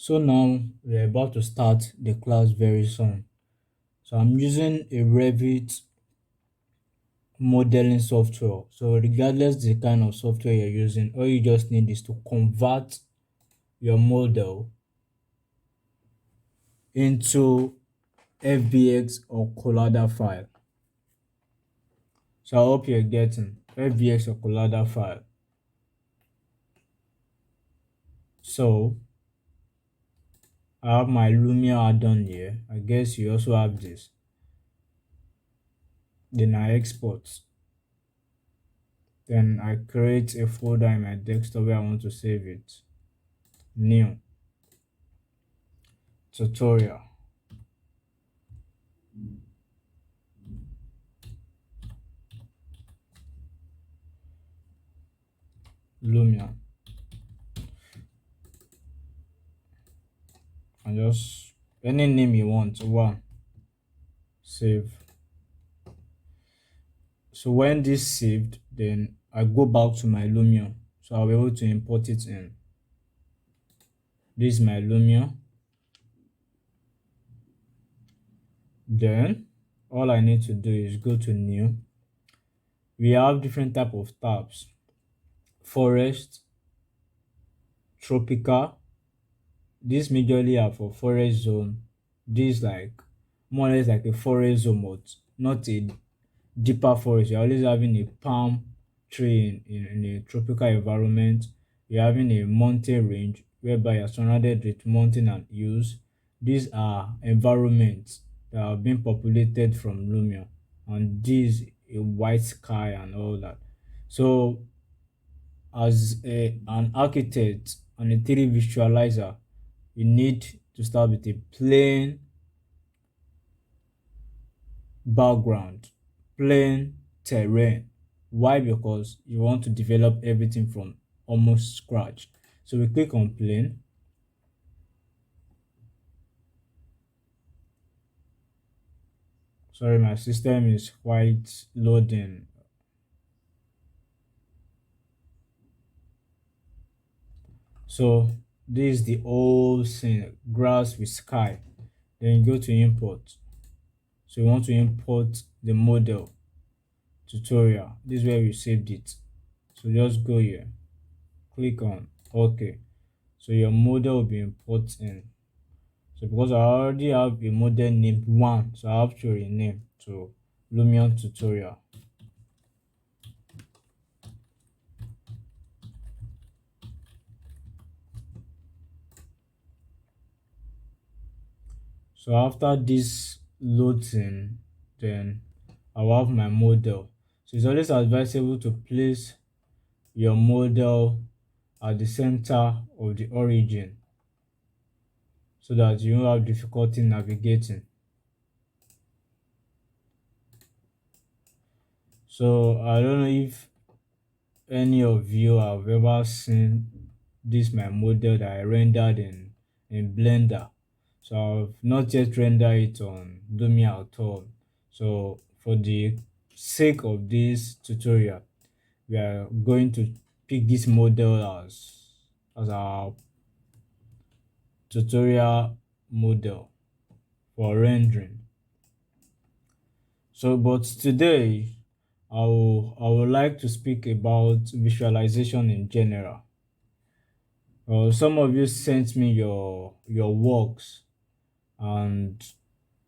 So now we're about to start the class very soon. So I'm using a Revit modeling software. So regardless the kind of software you're using, all you just need is to convert your model into FBX or Collada file. So I hope you're getting FBX or Collada file. So I have my Lumion add-on here. I guess you also have this. Then I export. Then I create a folder in my desktop where I want to save it. New tutorial. Lumion. And just any name you want. One. Save. So when this saved, then I go back to my Lumion. So I'll be able to import it in. This is my Lumion. Then all I need to do is go to new. We have different type of tabs. Forest, tropical. This majorly are for forest zone. This like more or less like a forest zone, but not a deeper forest. You're always having a palm tree in a tropical environment. You're having a mountain range whereby you're surrounded with mountain and hills. These are environments that have been populated from Lumion, and this a white sky and all that. So as an architect and a 3D visualizer, you need to start with a plain background, plain terrain. Why? Because you want to develop everything from almost scratch. So we click on plain. Sorry, my system is quite loading. So this is the whole scene, grass with sky. Then you go to import. So you want to import the model tutorial. This is where we saved it. So just go here, click on OK. So your model will be imported in. So because I already have a model named one, so I have to rename to Lumion tutorial. So after this loads in, then I'll have my model. So it's always advisable to place your model at the center of the origin so that you won't have difficulty navigating. So I don't know if any of you have ever seen this my model that I rendered in Blender. So I've not yet rendered it on Lumion at all. So for the sake of this tutorial, we are going to pick this model as our tutorial model for rendering. So but today I would like to speak about visualization in general. Some of you sent me your works, and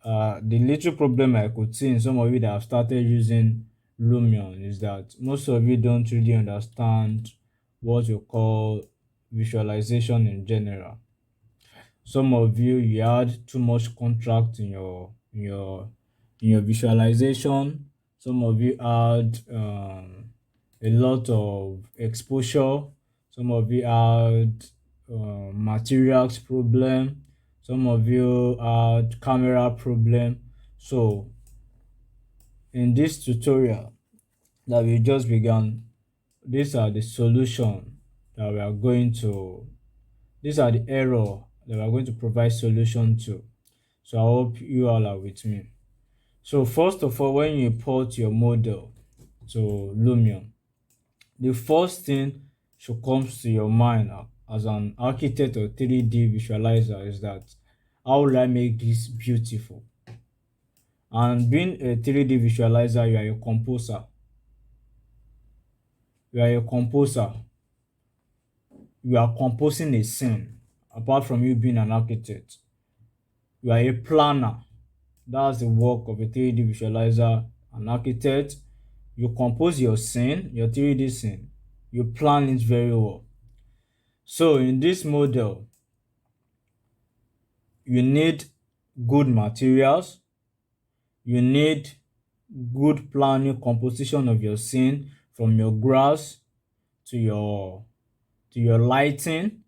the little problem I could see in some of you that have started using Lumion is that most of you don't really understand what you call visualization in general. Some of you had too much contract in your visualization. Some of you had a lot of exposure. Some of you had materials problem. Some of you had camera problem. So in this tutorial that we just began, these are the solution that we are going to these are the error that we are going to provide solution to. So I hope you all are with me. So first of all, when you import your model to Lumion, the first thing should come to your mind as an architect or 3D visualizer is that how will I make this beautiful? And being a 3D visualizer, you are a composer. You are a composer. You are composing a scene. Apart from you being an architect, you are a planner. That's the work of a 3D visualizer. An architect, you compose your scene, your 3D scene. You plan it very well. So in this model, you need good materials, you need good planning composition of your scene, from your grass to your lighting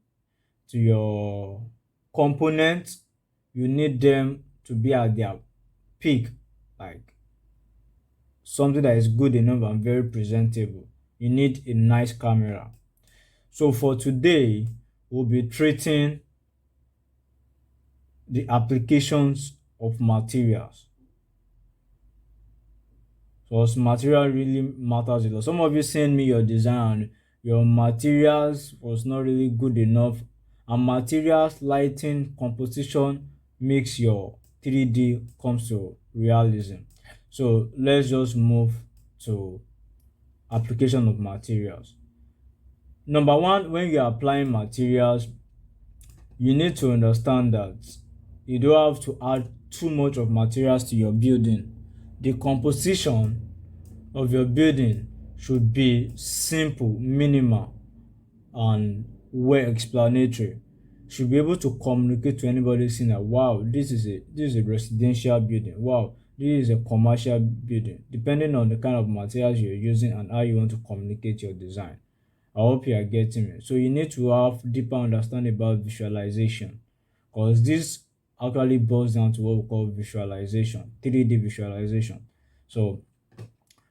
to your components. You need them to be at their peak, like something that is good enough and very presentable. You need a nice camera. So for today, we'll be treating the applications of materials. So material really matters a lot. Some of you send me your design and your materials was not really good enough, and materials, lighting, composition makes your 3D comes to realism. So let's just move to application of materials. Number one, when you are applying materials, you need to understand that you don't have to add too much of materials to your building. The composition of your building should be simple, minimal, and well explanatory. Should be able to communicate to anybody saying that wow, this is a residential building. Wow, this is a commercial building. Depending on the kind of materials you're using and how you want to communicate your design. I hope you are getting me. So you need to have deeper understanding about visualization, because this actually boils down to what we call visualization, 3D visualization. So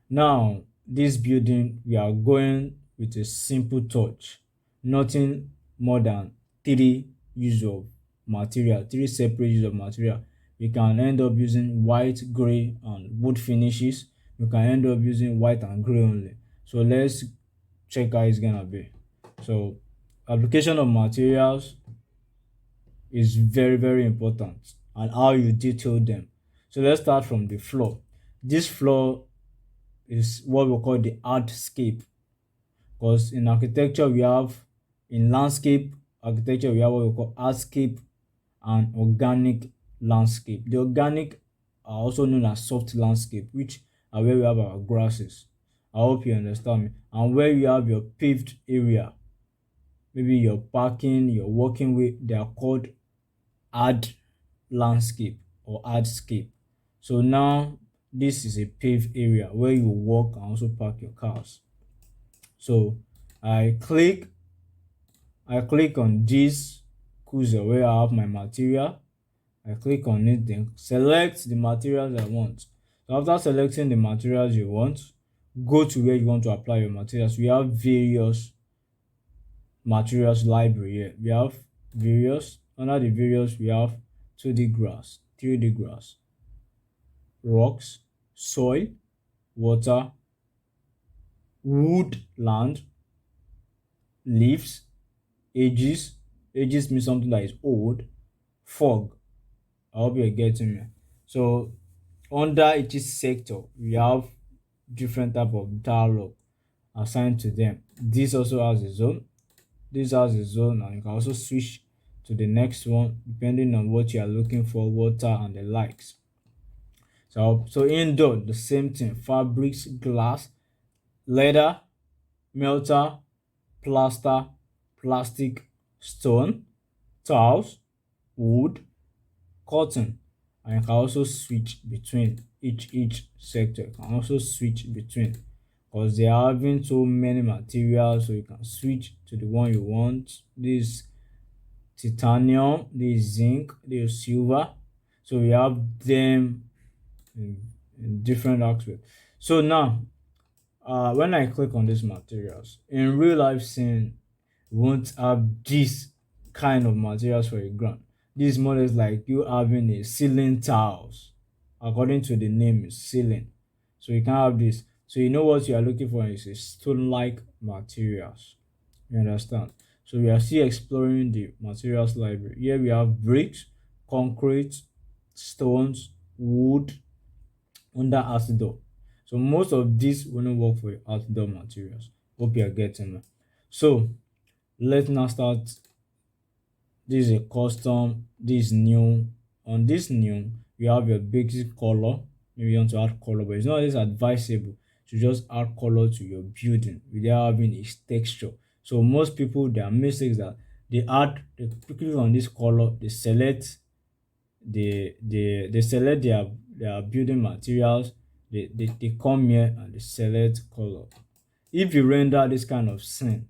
now, this building, we are going with a simple touch, nothing more than three use of material, three separate use of material. We can end up using white, gray, and wood finishes. We can end up using white and gray only. So let's check how it's gonna be. So application of materials is very, very important, and how you detail them. So let's start from the floor. This floor is what we call the hardscape, because in architecture we have, in landscape architecture we have what we call hardscape and organic landscape. The organic are also known as soft landscape, which are where we have our grasses. I hope you understand me. And where you have your paved area, maybe your parking, your walking way, they are called hard landscape or hardscape. So now this is a paved area where you walk and also park your cars. So I click on this cursor where I have my material. I click on it, then select the materials I want. So after selecting the materials you want, go to where you want to apply your materials. We have various materials library here. We have various, under the various we have 2D grass, 3D grass, rocks, soil, water, woodland, leaves, edges. Edges means something that is old, fog. I hope you're getting me. So under each sector, we have different type of dialogue assigned to them. This also has a zone. This has a zone, and you can also switch to the next one depending on what you are looking for, water and the likes. So indoor, the same thing: fabrics, glass, leather, melter, plaster, plastic, stone, tiles, wood, cotton. And you can also switch between each sector. You can also switch between, because they are having so many materials, so you can switch to the one you want. This titanium, this zinc, this silver. So we have them in different aspects. So now, when I click on these materials, in real life scene, we won't have this kind of materials for a ground. This model is like you having a ceiling tiles. According to the name, is ceiling. So you can have this. So you know what you are looking for is a stone-like materials. You understand? So we are still exploring the materials library. Here we have bricks, concrete, stones, wood under outdoor. So most of these will not work for outdoor materials. Hope you are getting me. So let's now start. This is a custom, this is new. On this new, you have your basic color. Maybe you want to add color, but it's not always advisable to just add color to your building without having its texture. So most people, their mistakes that they click on this color, they select they select their building materials, they come here and they select color. If you render this kind of scene,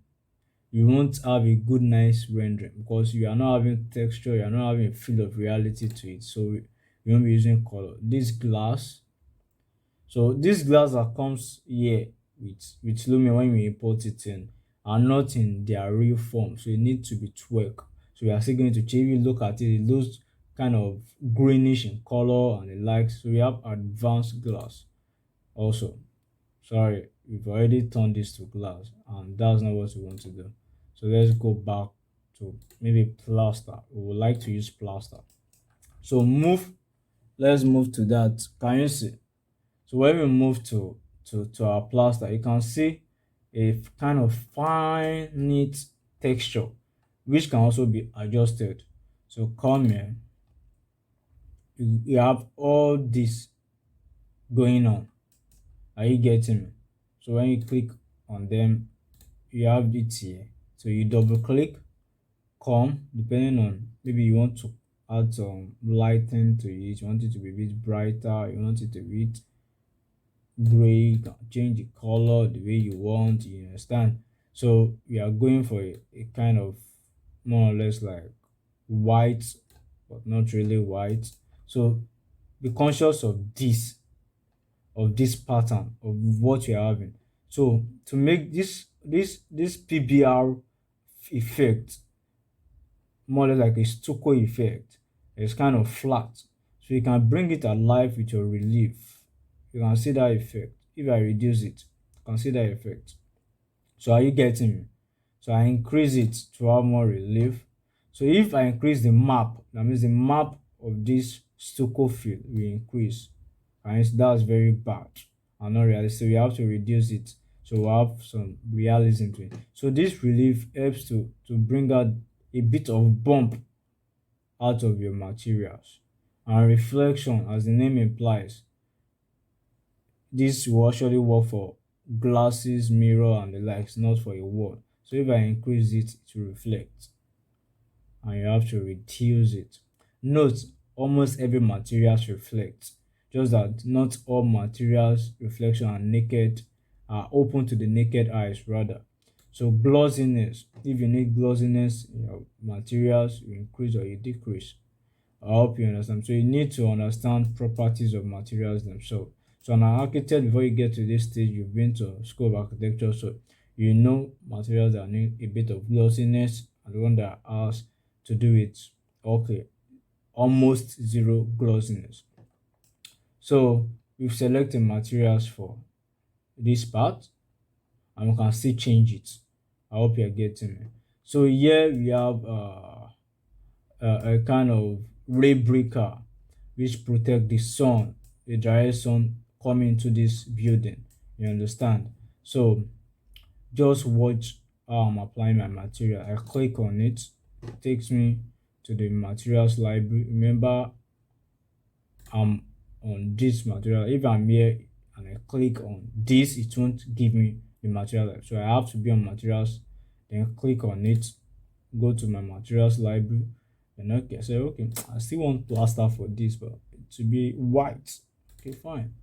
you won't have a good nice rendering because you are not having texture, you are not having a feel of reality to it. So you won't be using color. This glass, so this glass that comes here with Lumion when we import it in are not in their real form. So you need to be twerk. So we are still going to change. If you look at it, it looks kind of greenish in color and the likes. So we have advanced glass also. Sorry, we've already turned this to glass and that's not what we want to do. So let's go back to maybe plaster. We would like to use plaster. So let's move to that. Can you see? So when we move to our plaster, you can see a kind of fine, neat texture, which can also be adjusted. So come here, you have all this going on. Are you getting me? So when you click on them, you have it here. So you double click, come, depending on maybe you want to add some lighting to it, you want it to be a bit brighter, you want it to be a bit gray, you can change the color the way you want, you understand? So we are going for a kind of more or less like white, but not really white. So be conscious of this pattern of what you're having. So to make this PBR effect more or less like a stucco effect, it's kind of flat. So you can bring it alive with your relief. You can see that effect. If I reduce it, you can see that effect. So are you getting me? So I increase it to have more relief. So if I increase the map, that means the map of this stucco field will increase. And that's very bad and not realistic. So you have to reduce it. So we have some realism to it. So this relief helps to bring out a bit of bump out of your materials. And reflection, as the name implies, this will actually work for glasses, mirror, and the likes, not for a wall. So if I increase it to reflect, and you have to reduce it. Note, almost every materials reflects, just that not all materials reflection are open to the naked eyes rather. So glossiness, if you need glossiness in your materials, you increase or you decrease. I hope you understand. So you need to understand properties of materials themselves. So an architect, before you get to this stage, you've been to school of architecture, so you know materials that need a bit of glossiness and the one that has to do with okay, almost zero glossiness. So we've selected materials for this part and we can still change it. I hope you're getting me. So here we have a kind of ray breaker which protect the sun, the direct sun coming into this building. You understand? So just watch how I'm applying my material. I click on it, it takes me to the materials library. Remember, I'm on this material. If I'm here and I click on this, it won't give me the material library. So I have to be on materials, then click on it, go to my materials library, and okay, say okay, I still want plaster for this, but it should be white. Okay, fine.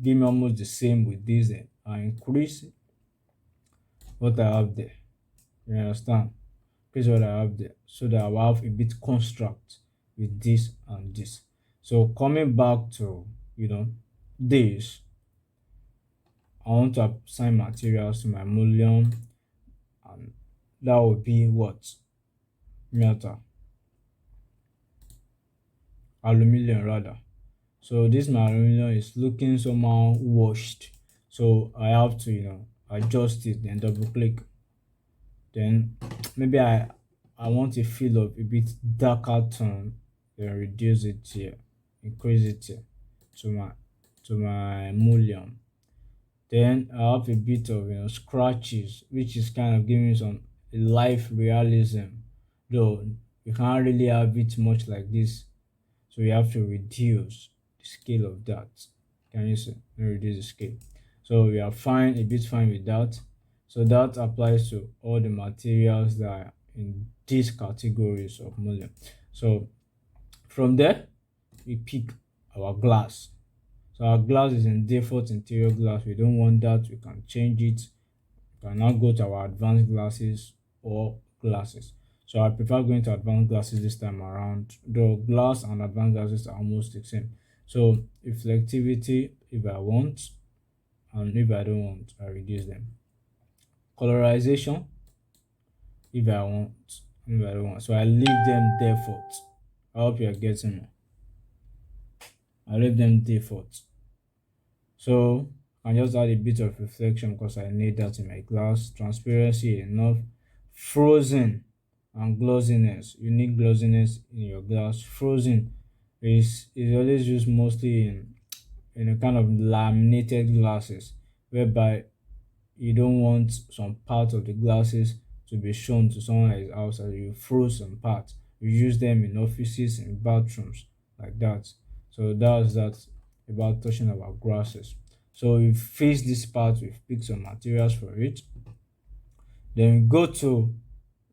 Give me almost the same with this, then I increase what I have there. You understand? Here's what I have there, so that I will have a bit construct with this and this. So coming back to this, I want to assign materials to my mullion, and that would be what? Metal. Aluminium rather. So this my aluminium is looking somehow washed. So I have to adjust it, then double click, Then maybe I want a feel of a bit darker tone, then reduce it here, increase it here to my mullion. Then I have a bit of scratches, which is kind of giving some life realism. Though you can't really have it much like this, so you have to reduce the scale of that. Can you see? Reduce the scale. So we are fine, a bit fine with that. So that applies to all the materials that are in these categories of mullion. So from there, we pick our glass. So our glass is in default interior glass. We don't want that. We can change it. We can now go to our advanced glasses or glasses. So I prefer going to advanced glasses this time around. Though glass and advanced glasses are almost the same. So reflectivity, if I want, and if I don't want, I reduce them. Colorization, if I want, if I don't want. So I leave them default. I hope you are getting me. I leave them default. So I just add a bit of reflection because I need that in my glass. Transparency enough. Frozen and glossiness. You need glossiness in your glass. Frozen is always used mostly in a kind of laminated glasses, whereby you don't want some part of the glasses to be shown to someone that is outside. You froze some parts. You use them in offices, in bathrooms, like that. So that's that about touching about grasses. So we face this part, we've picked some materials for it. Then we go to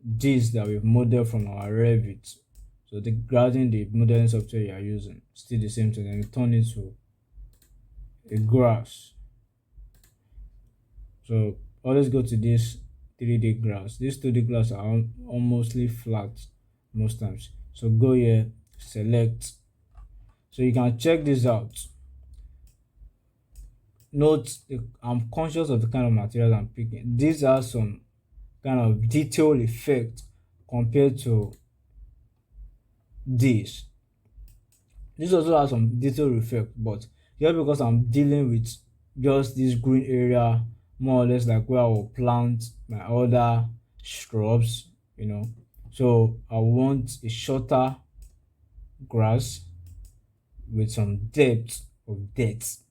this that we've modeled from our Revit. So the grading, the modeling software you are using, still the same thing. Then we turn it to a grass. So always go to this 3D grass. These 2D grass are almostly flat most times. So go here, select. So you can check this out. Note, I'm conscious of the kind of material I'm picking. These are some kind of detail effect compared to this. This also has some detail effect, but just because I'm dealing with just this green area, more or less like where I will plant my other shrubs, So I want a shorter grass with some depth of depth.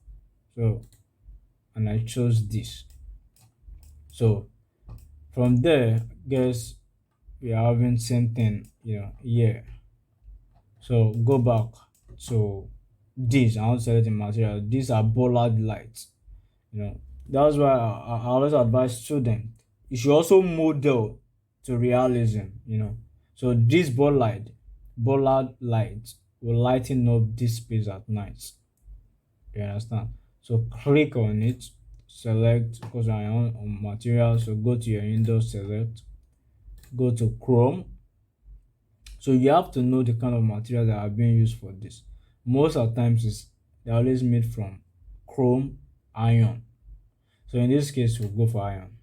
So, and I chose this. So from there, guess we are having same thing, here. So go back to this. I want to select the material. These are bollard lights. That's why I always advise students. You should also model to realism. So this bollard light will lighten up this space at night. You understand? So click on it, select because I on material. So go to your Windows, select, go to Chrome. So you have to know the kind of material that are being used for this. Most of the times they're always made from chrome iron. So in this case, we'll go for iron.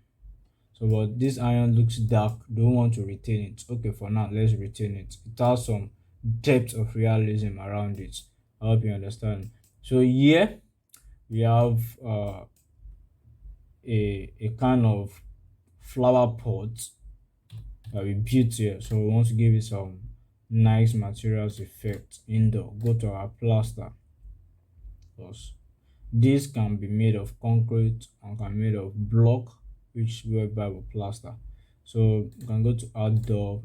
So but this iron looks dark, don't want to retain it. Okay, for now, let's retain it. It has some depth of realism around it. I hope you understand. So here we have a kind of flower pot that we built here. So we want to give it some nice materials effect indoor. Go to our plaster. Plus, this can be made of concrete and can be made of block, which whereby we plaster. So you can go to outdoor,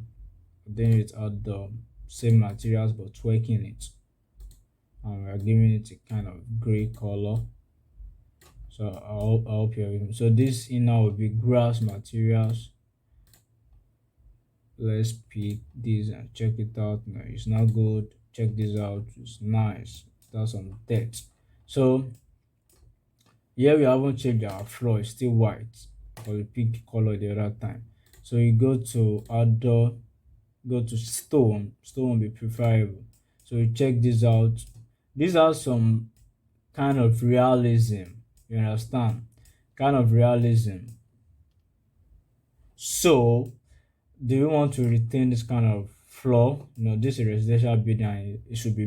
then it's outdoor, same materials but tweaking it. And we're giving it a kind of gray color. So I hope you're with me. So this inner will be grass materials. Let's pick this and check it out. No, it's not good. Check this out. It's nice. That's some depth. So here we haven't changed our floor. It's still white, but we picked color the other time. So you go to outdoor, go to stone. Stone will be preferable. So you check this out. These are some kind of realism. You understand? Kind of realism. So do you want to retain this kind of floor? This is a residential building and it should be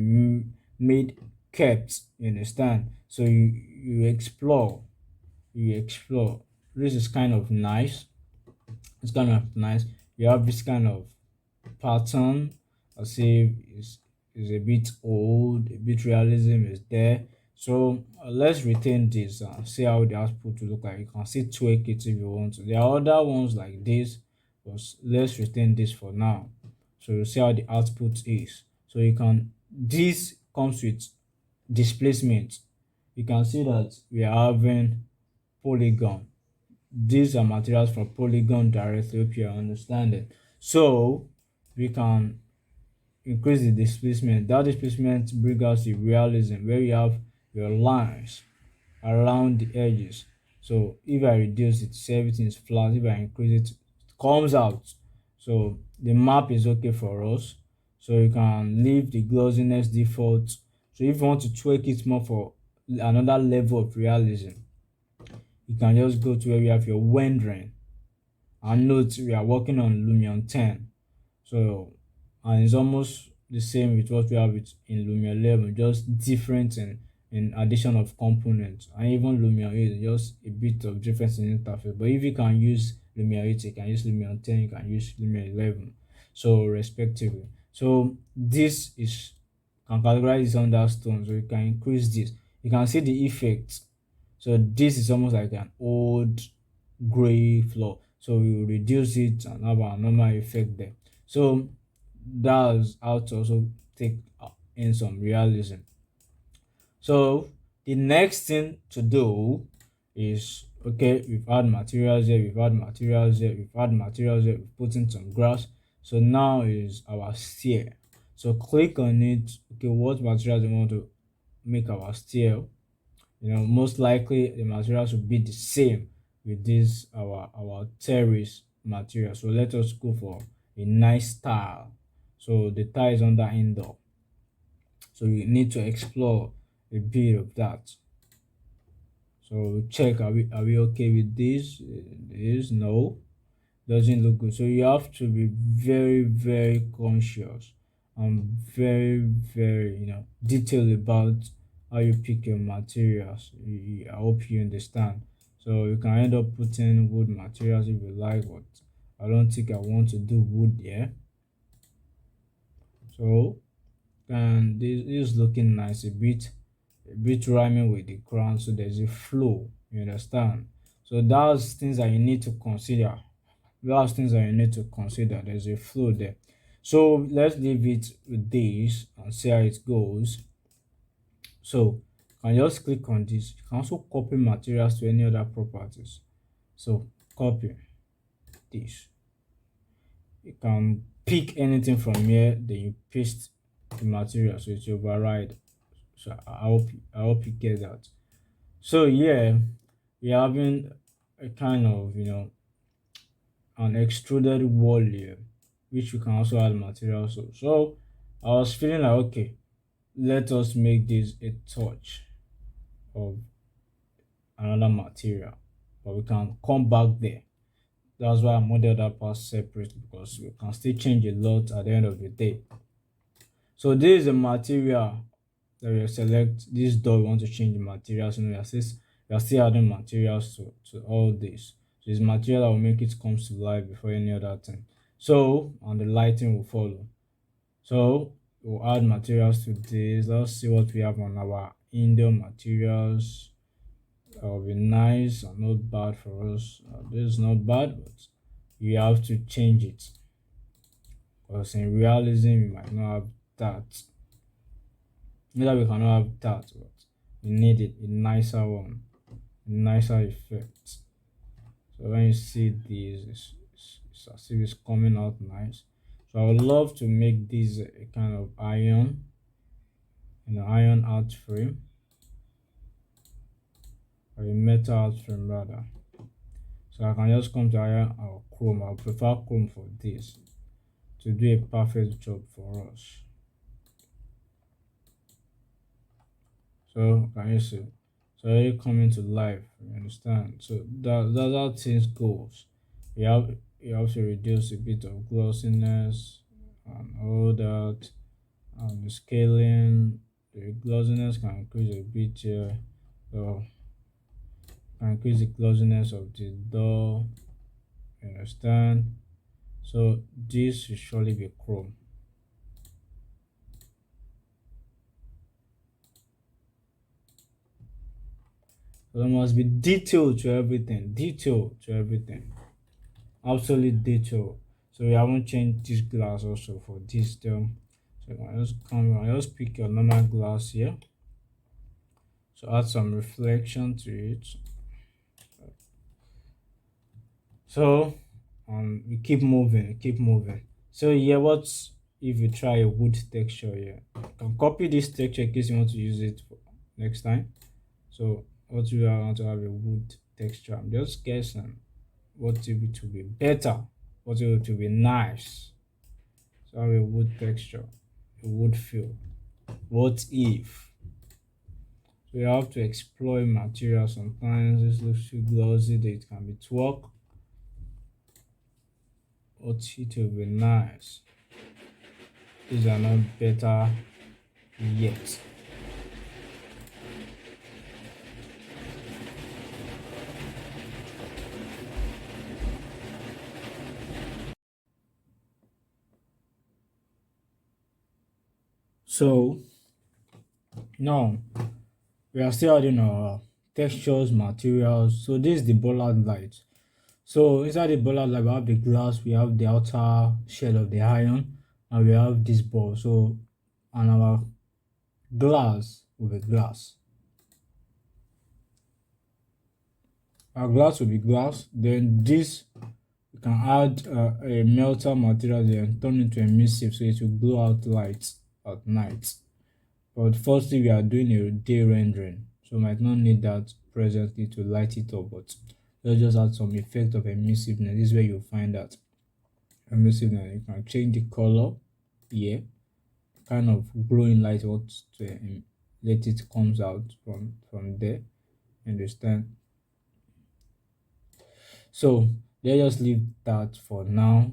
made kept. You understand? So you explore. This is kind of nice. It's kind of nice. You have this kind of pattern. I say is a bit old, a bit realism is there. So let's retain this and see how the output will look like. You can still tweak it if you want to. There are other ones like this, but let's retain this for now. So you see how the output is. So you can this comes with displacement. You can see that we are having polygon. These are materials from polygon directly, hope you understand it. So we can increase the displacement. That displacement brings us the realism where you have your lines around the edges. So if I reduce it, say everything is flat, if I increase it, it comes out. So the map is okay for us. So you can leave the glossiness default. So if you want to tweak it more for another level of realism, you can just go to where you have your rendering and note we are working on Lumion 10. So, and it's almost the same with what we have in Lumion 11, just different in addition of components. And even Lumion 8, just a bit of difference in interface. But if you can use Lumion 8, you can use Lumion 10, you can use Lumion 11. So, respectively. So, this is can categorize this under stone. So, you can increase this. You can see the effects. So, this is almost like an old gray floor. So we will reduce it and have a normal effect there. So that's how to also take in some realism. So the next thing to do is okay, we've had materials here, we've had materials here, we've had materials here, we've put in some grass. So now is our stair. So click on it. Okay, what materials we want to make our stair? Most likely the materials will be the same with this our terrace material. So let us go for a nice tile. So the tile is under indoor, so we need to explore a bit of that. So check, are we okay with this? No, doesn't look good. So you have to be very, very conscious and very, very, detailed about how you pick your materials. I hope you understand. So you can end up putting wood materials if you like, but I don't think I want to do wood here. So and this is looking nice, a bit rhyming with the ground. So there's a flow. You understand? So that's things that you need to consider. Last things that you need to consider, there's a flow there. So let's leave it with this and see how it goes. So you can just click on this. You can also copy materials to any other properties. So copy this. You can pick anything from here, then you paste the material so it override. So I hope you get that. So yeah, we're having a kind of an extruded wall here, which you can also add materials to. So I was feeling like, okay, let us make this a touch of another material, but we can come back there. That's why I modeled that part separate, because we can still change a lot at the end of the day. So this is a material that we select. This door, we want to change the materials. We are still adding materials to all this. So it's material that will make it come to life before any other thing. So, and the lighting will follow. So we'll add materials to this. Let's see what we have on our indoor materials. That will be nice and not bad for us. This is not bad, but you have to change it, because in realism you might not have that. Not that we cannot have that, but we need it, a nicer one, a nicer effect. So when you see this, it's as if it's coming out nice. So I would love to make this a kind of iron, iron out frame, or a metal out frame rather. So I can just come to iron or chrome. I prefer chrome for this to do a perfect job for us. So can you see? So already coming to life, you understand? So that's how things goes. You have to reduce a bit of glossiness and all that, and the scaling. The glossiness can increase a bit here. So can increase the glossiness of the door. You understand? So this should surely be chrome. So there must be detail to everything. Detail to everything. Absolute detail. So we haven't changed this glass also for this term. So I just pick your normal glass here. So add some reflection to it. So we keep moving, keep moving. So yeah, what's if you try a wood texture here? You can copy this texture in case you want to use it for next time. So what do I want to have a wood texture? I'm just guessing what if it will be better, what if it will be nice. So have a wood texture, a wood feel. What if? So you have to explore material sometimes. This looks too glossy that it can be twerk. What it will be nice. These are not better yet. So now we are still adding our textures, materials. So this is the bollard light. So inside the bollard light, we have the glass, we have the outer shell of the iron, and we have this ball. So and our glass will be glass. Our glass will be glass. Then this you can add a melter material then turn into emissive so it will glow out light at night. But firstly, we are doing a day rendering, so we might not need that presently to light it up, but let's just add some effect of emissiveness. This is where you find that emissiveness. You can change the color here, kind of glowing light what to let it comes out from there. Understand? So let's just leave that for now.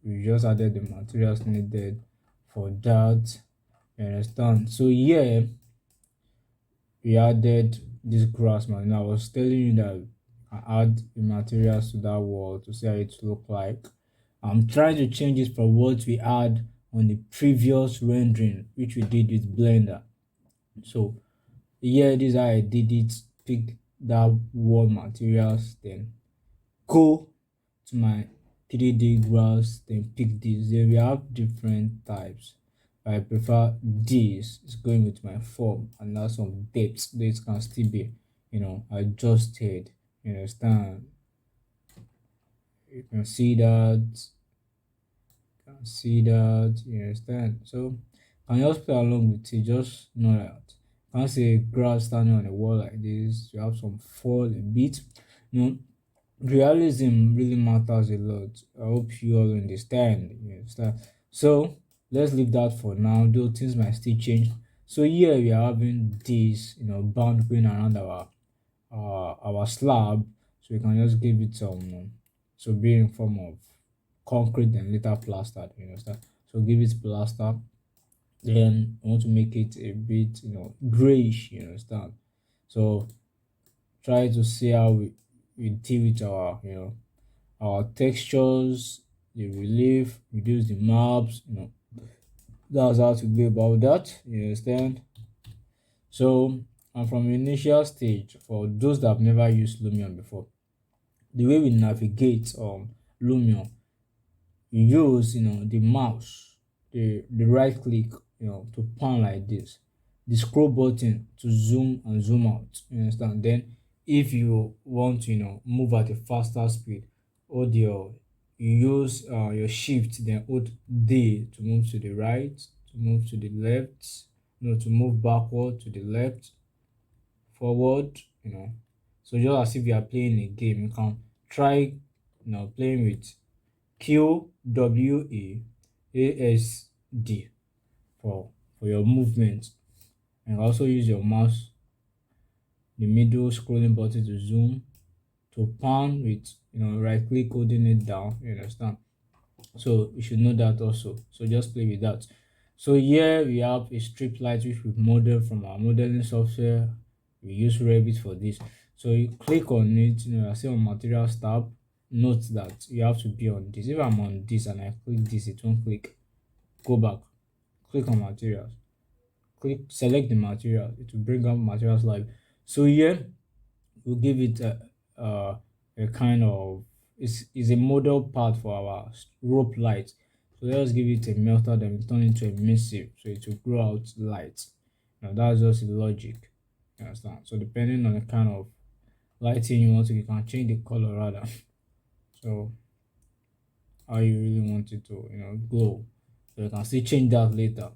We just added the materials needed for that. You understand? So yeah, we added this grass man. I was telling you that I add the materials to that wall to see how it look like. I'm trying to change it from what we had on the previous rendering, which we did with Blender. So here, this is how I did it. Pick that wall materials, then go to my 3D graphs, then pick this. Then we have different types. I prefer this. It's going with my form and that's some depth. This can still be, adjusted. You understand? You can see that. You can see that. You understand? So can just play along with it. Just know that. Can't say grass standing on a wall like this. You have some fall a bit. You know, realism really matters a lot. I hope you all understand. You understand? So let's leave that for now, though things might still change. So here we are having this, band going around our slab. So we can just give it some so be in form of concrete and later plastered, you understand? So give it plaster. Then I want to make it a bit, grayish, you understand? So try to see how we deal with our textures, the relief, reduce the maps, that's how to go about that, you understand? So and from the initial stage, for those that have never used Lumion before, the way we navigate Lumion, you use the mouse, the right click, to pan like this, the scroll button to zoom and zoom out, you understand? Then if you want to move at a faster speed, hold you use your shift, then hold D to move to the right, to move to the left, to move backward, to the left, forward, so just as if you are playing a game. You can try playing with QWEASD for your movement, and also use your mouse, the middle scrolling button to zoom, to pan with right click holding it down, you understand? So you should know that also, so just play with that. So here we have a strip light which we model from our modeling software. We use Revit for this. So you click on it, I see on materials tab, note that you have to be on this. If I'm on this and I click this, it won't click. Go back, click on materials, click select the material. It will bring up materials live. So here we'll give it a kind of is a model part for our rope light. So let's give it a melter, then we turn into a missive, so it will grow out light. Now that's just the logic. You understand? So depending on the kind of lighting you want to, you can change the color rather. So how you really want it to, glow. So you can still change that later.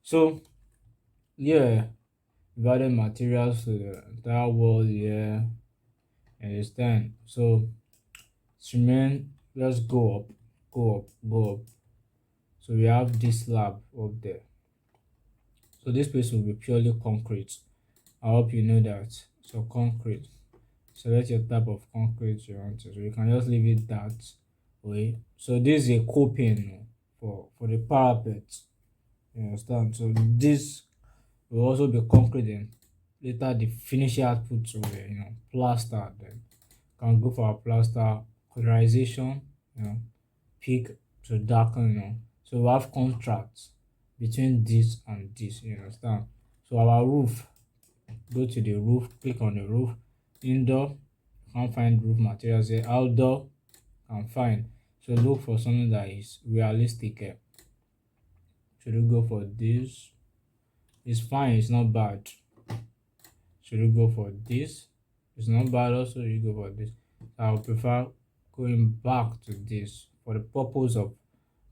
So yeah, we've added materials to the entire wall here. Understand? So cement, let's go up, go up, go up. So we have this slab up there. So this place will be purely concrete. I hope you know that. So concrete. Select your type of concrete you want to. So you can just leave it that way. So this is a coping for the parapet. You understand? So this will also be concrete and later the finishing output will be plaster then. Can go for a plaster colorization, peak to darken, so we have contrast between this and this, you understand. So our roof, go to the roof, click on the roof. Indoor, can't find roof materials here. Outdoor, can find. So look for something that is realistic here. Should we go for this? It's fine, it's not bad. Should we go for this? It's not bad also, you go for this. I would prefer going back to this for the purpose of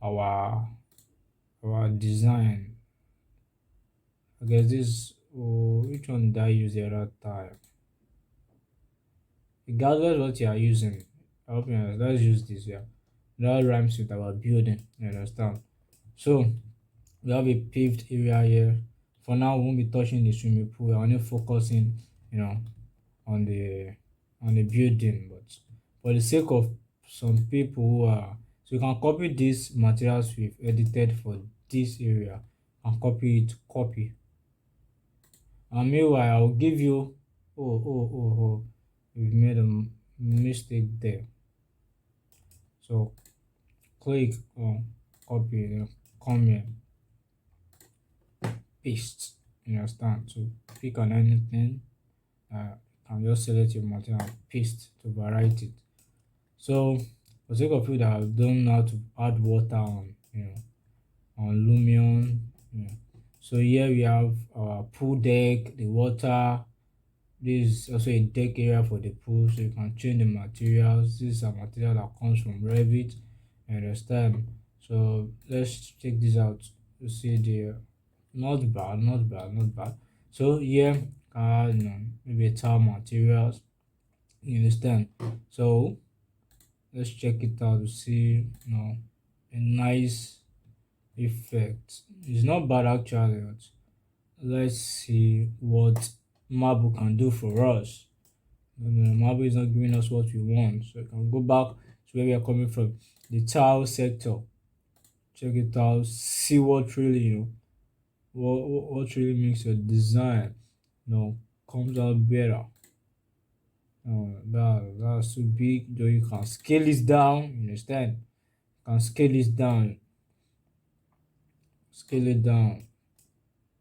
our our design. I guess this, which one did I use the other time? Regardless what you are using, I hope you understand. Let's use this, yeah. That rhymes with our building, you understand? So we have a paved area here. For now, we won't be touching the swimming pool. We're only focusing, you know, on the building. But for the sake of some people who are, so you can copy these materials we've edited for this area and copy it, copy. And meanwhile, I'll give you, oh, we've made a mistake there. So click on copy, then come here, paste. You understand? So click on anything, and just select your material and paste to write it. So for sake of you that don't know how to add water on, on Lumion, so here we have our pool deck, the water. This is also a deck area for the pool, so you can change the materials. This is a material that comes from Revit. You understand? So let's check this out to see the not bad, not bad, not bad. So here, maybe tile materials. You understand? So let's check it out to see, a nice effect. It's not bad actually. But let's see what Marble can do for us. Marble is not giving us what we want, so we can go back to where we are coming from, the tile sector. Check it out, see what really, what really makes your design, comes out better. That's too big, though. You can scale it down. You understand? You can scale it down. Scale it down.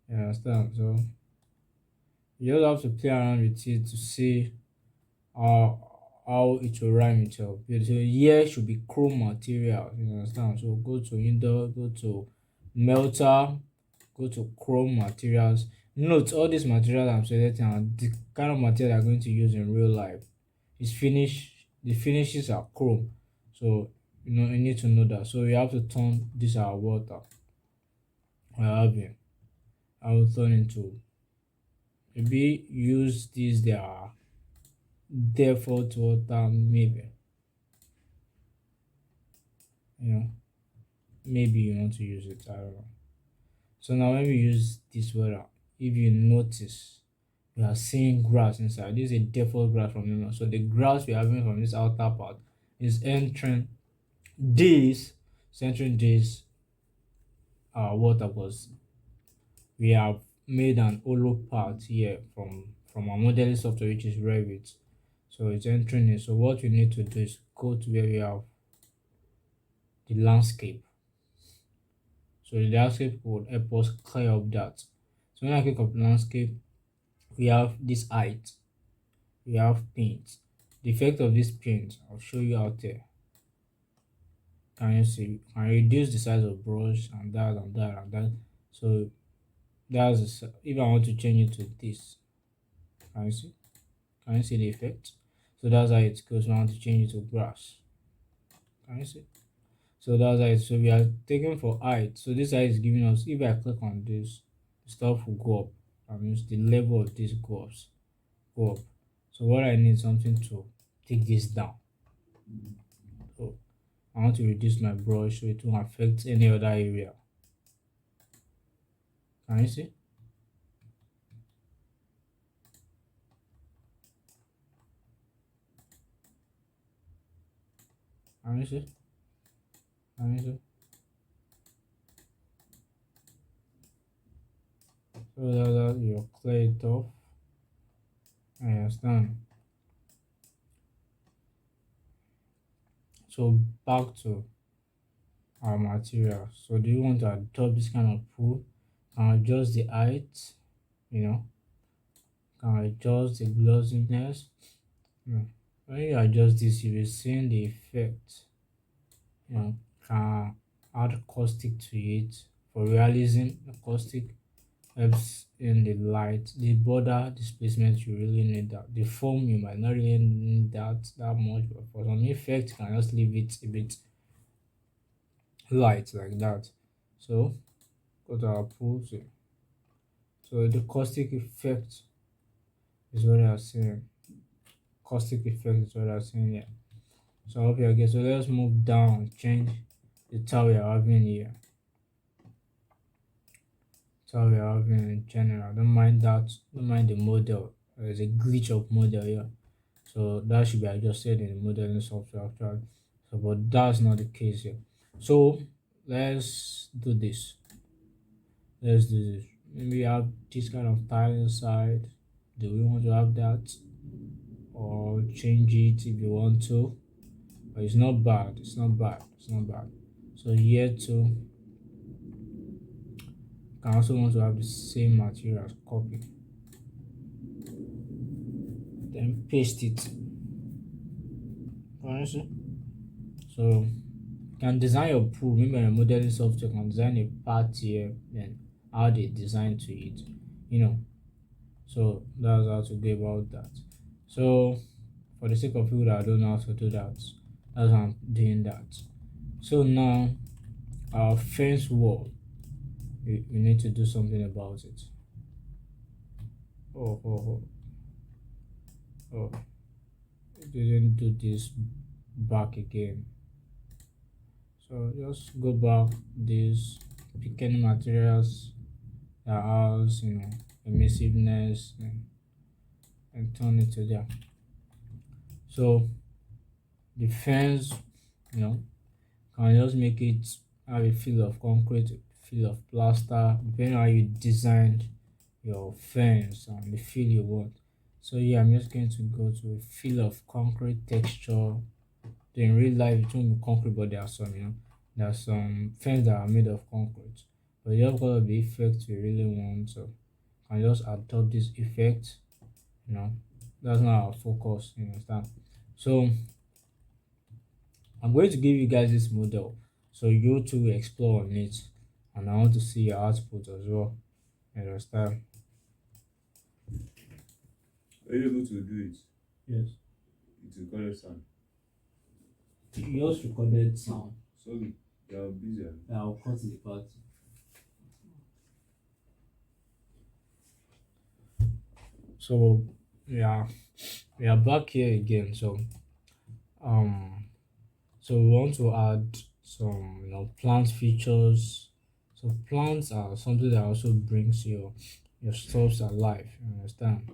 You understand? So you just have to play around with it to see how it will rhyme itself. So here should be chrome material. You understand? So go to indoor, go to melter, go to chrome materials. Note all these materials I'm selecting are the kind of material I'm going to use in real life. It's finish. The finishes are chrome. So you need to know that. So you have to turn this our water. I will turn into, maybe use these their default water, maybe. Maybe you want to use it, I don't know. So now when we use this water, if you notice, we are seeing grass inside. This is a default grass from Lumion. So the grass we're having from this outer part is entering this, centering this water, because we have made an hollow part here from our modeling software, which is Revit. So it's entering it. So what we need to do is go to where we have the landscape. So the landscape would help us clear up that. So when I click up landscape, we have this height, we have paint. The effect of this paint, I'll show you out there. Can you see? Can reduce the size of brush and that and that and that. So that's if I want to change it to this. Can you see? Can you see the effect? So that's how it goes. I want to change it to grass. Can you see? So that's how it. So we are taking for height. So this height is giving us. If I click on this, the stuff will go up. That means the level of this goes go up. So what I need is something to take this down. So I want to reduce my brush so it won't affect any other area. Can you see? Can you see? Can you see? So that you clear it off. I understand. So back to our material. So do you want to adopt this kind of pool? Can adjust the height, you know, can adjust the glossiness. When you adjust this, you will see the effect. Can add caustic to it for realism. The caustic helps in the light. The border displacement, you really need that. The foam, you might not really need that much, but for some effect, you can just leave it a bit light like that. So go to our pool. So the caustic effect is what I'm saying. Caustic effect is what I'm saying here. So I hope you get. So let's move down, change the tile we are having here. Tile we are having in general. Don't mind that. Don't mind the model. There's a glitch of model here. So that should be adjusted in the modeling software actually. So but that's not the case here. So let's do this. Let's do this. Maybe have this kind of tile inside. Do we want to have that? Or change it if you want to. But it's not bad. It's not bad. It's not bad. So here too, can also want to have the same material as copy. Then paste it. Honestly. So you can design your pool. Maybe a modeling software can design a part here, then add a design to it. So that's how to go about that. So for the sake of people that don't know how to do that, that's how I'm doing that. So now our fence wall, we need to do something about it. Oh, it didn't do this back again. So just go back this, pick any materials that has emissiveness and turn it to there. So the fence, can just make it have a feel of concrete, a feel of plaster, depending on how you designed your fence and the feel you want. So yeah, I'm just going to go to a feel of concrete texture. In real life, it won't be concrete, but there are some fence that are made of concrete. But just because of the effect we really want, so I just adopt this effect. That's not our focus. You understand? So I'm going to give you guys this model so you too explore on it, and I want to see your output as well. You understand? Are you able to do it? Yes. It's recorded sound. Yours recorded sound. Sorry, you are busy. I'll cut the part. So yeah, we are back here again. Um so we want to add some plant features. So plants are something that also brings your stuffs alive. You understand?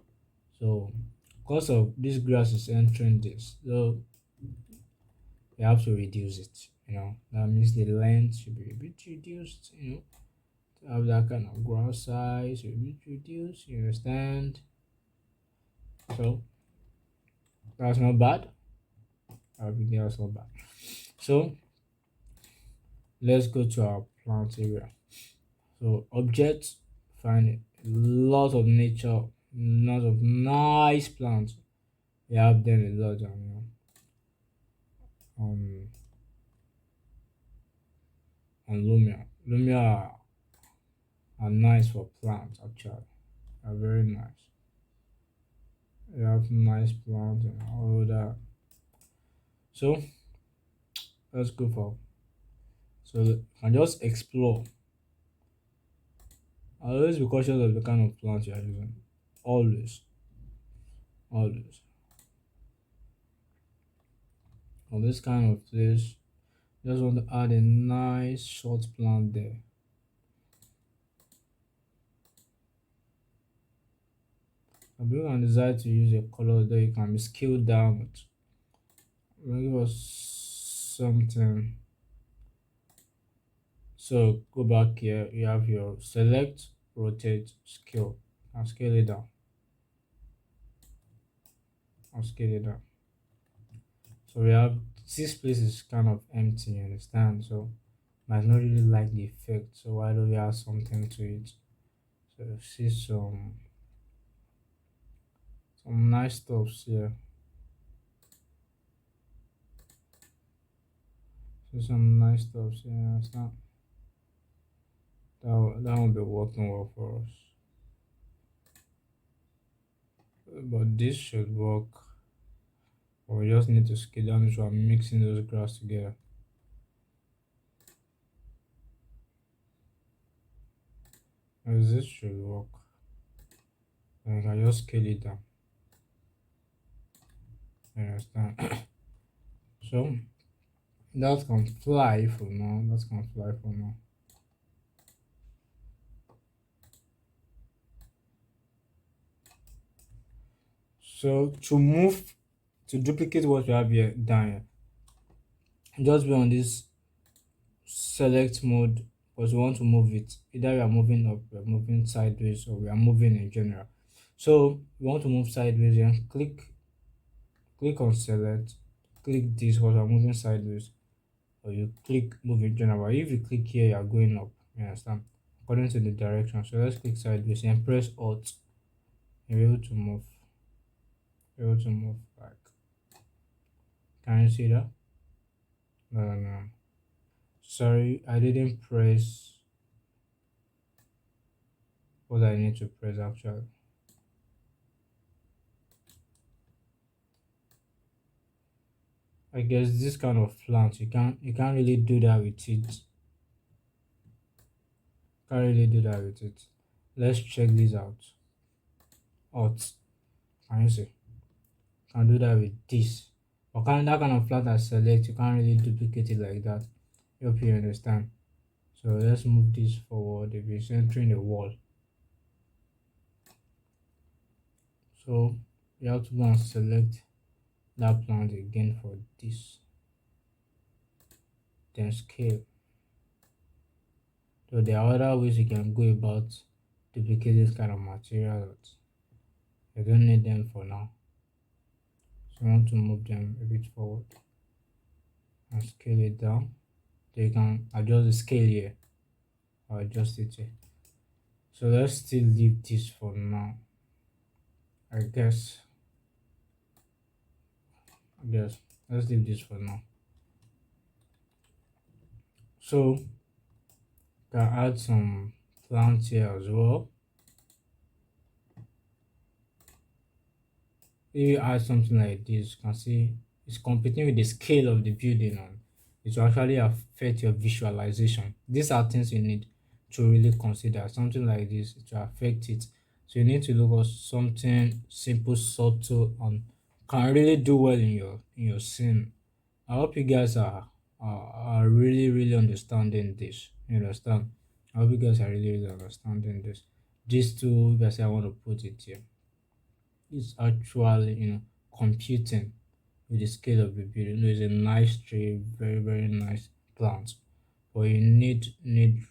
So because of this grass is entering this, so you have to reduce it. That means the length should be a bit reduced. To have that kind of grass size, a bit reduced. You understand? So that's not bad. Abigail so bad. So let's go to our plant area. So objects, find a lot of nature, lot of nice plants. We have them a lot on on Lumion. Lumion are nice for plants actually. Are very nice. We have nice plants and all that. So let's go for so I just explore. Always be cautious of the kind of plants you are using. Always, always. On this kind of place, just want to add a nice short plant there. If you can decide to use a color that you can be scaled down with. Give us something. So go back here. You have your select, rotate, scale. I'll scale it down. I'll scale it down. So we have this place is kind of empty, you understand? So might not really like the effect. So why don't we add something to it? So see some nice stuffs here. See some nice stuffs here, you understand? That will be working well for us. But this should work. But we just need to scale down so I'm mixing those graphs together. As this should work. And I can just scale it down. You understand? So that can fly for now. That can fly for now. So to duplicate what we have here down here, just be on this select mode because we want to move it. Either we are moving up, we are moving sideways, or we are moving in general. So we want to move sideways and click on select, click this because we're moving sideways, or you click move in general. If you click here, you are going up. You understand? According to the direction. So let's click sideways and press Alt. You're able to move. You're able to move back. Can you see that? No, no, no. Sorry, I didn't press what I need to press actually. I guess this kind of plant you can't really do that with it. Can't really do that with it. Let's check this out. Alt. Can you see? Can do that with this. But that kind of plant I select, you can't really duplicate it like that. I hope you understand. So let's move this forward if it's entering the wall. So you have to go and select that plant again for this. Then scale. So there are other ways you can go about duplicating this kind of material. You don't need them for now. So I want to move them a bit forward and scale it down. So you can adjust the scale here or adjust it here. So let's still leave this for now. I guess let's leave this for now. So can add some plants here as well. If you add something like this, you can see it's competing with the scale of the building and it will actually affect your visualization. These are things you need to really consider. Something like this it will affect it. So you need to look at something simple, subtle, and can really do well in your scene. I hope you guys are really really understanding this. You understand? I hope you guys are really really understanding this. These two, if I say I want to put it here, it's actually computing with the scale of the building. It's a nice tree, very very nice plant, but you need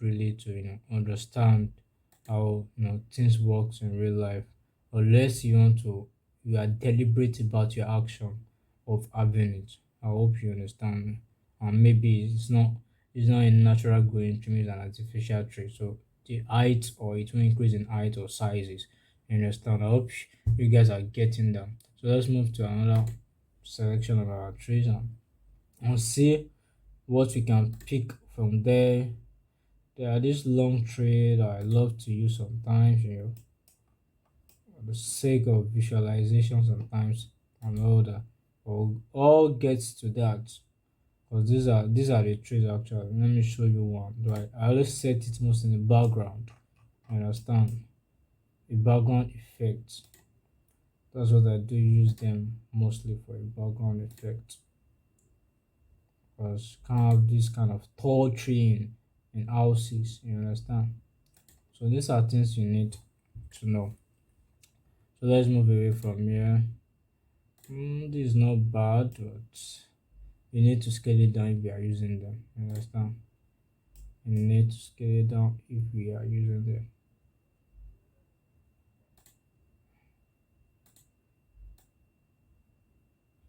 really to understand how things works in real life, unless you are deliberate about your action of having it. I hope you understand. And maybe it's not a natural growing tree, it's an artificial tree. So the height or it will increase in height or sizes. You understand? I hope you guys are getting that. So let's move to another selection of our trees and see what we can pick from there. There are these long trees that I love to use sometimes, for the sake of visualization sometimes and all that. All gets to that. Because these are the trees actually. Let me show you one. Right. I always set it most in the background. You understand? The background effect. That's what I do use them mostly for a background effect. Because can't have this kind of tall tree in houses. You understand? So these are things you need to know. So let's move away from here. This is not bad, but you need to scale it down if you are using them. You understand? You need to scale it down if we are using them.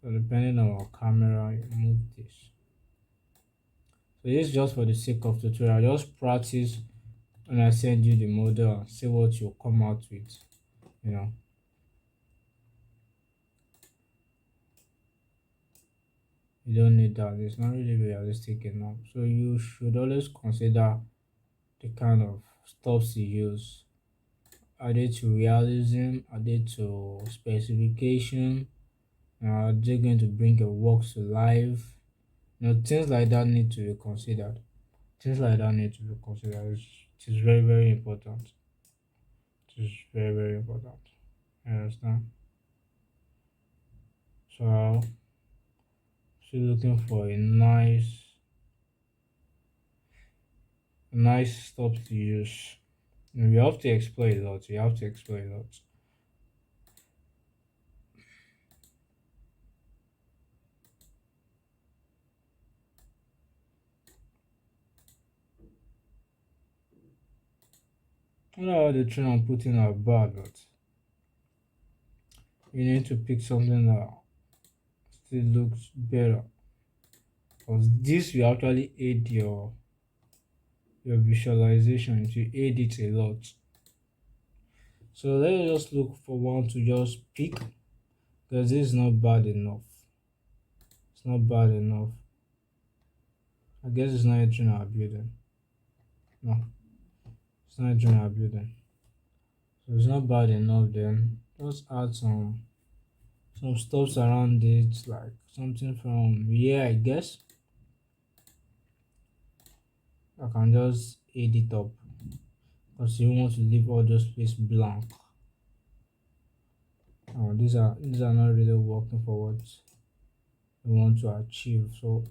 So depending on our camera, you move this. So this is just for the sake of tutorial. Just practice when I send you the model and see what you'll come out with. You know. You don't need that. It's not really realistic enough. So you should always consider the kind of stuffs you use. Are they to realism? Are they to specification? Are they going to bring your works to life? Things like that need to be considered. Things like that need to be considered. It is very, very important. It is very, very important. You understand? So, still looking for a nice stuff to use. You have to explore a lot. You have to explore a lot. I know how the trend I'm putting are bad, but you need to pick something that still looks better. Because this will actually aid your visualization. It will aid it a lot. So let's just look for one to just pick because this is not bad enough. It's not bad enough. I guess it's not entering our building. No, it's not entering our building. So it's not bad enough then. Just add some stuffs around it, like something from here, I guess. I can just add it up because you want to leave all those space blank. These are not really working for what we want to achieve. So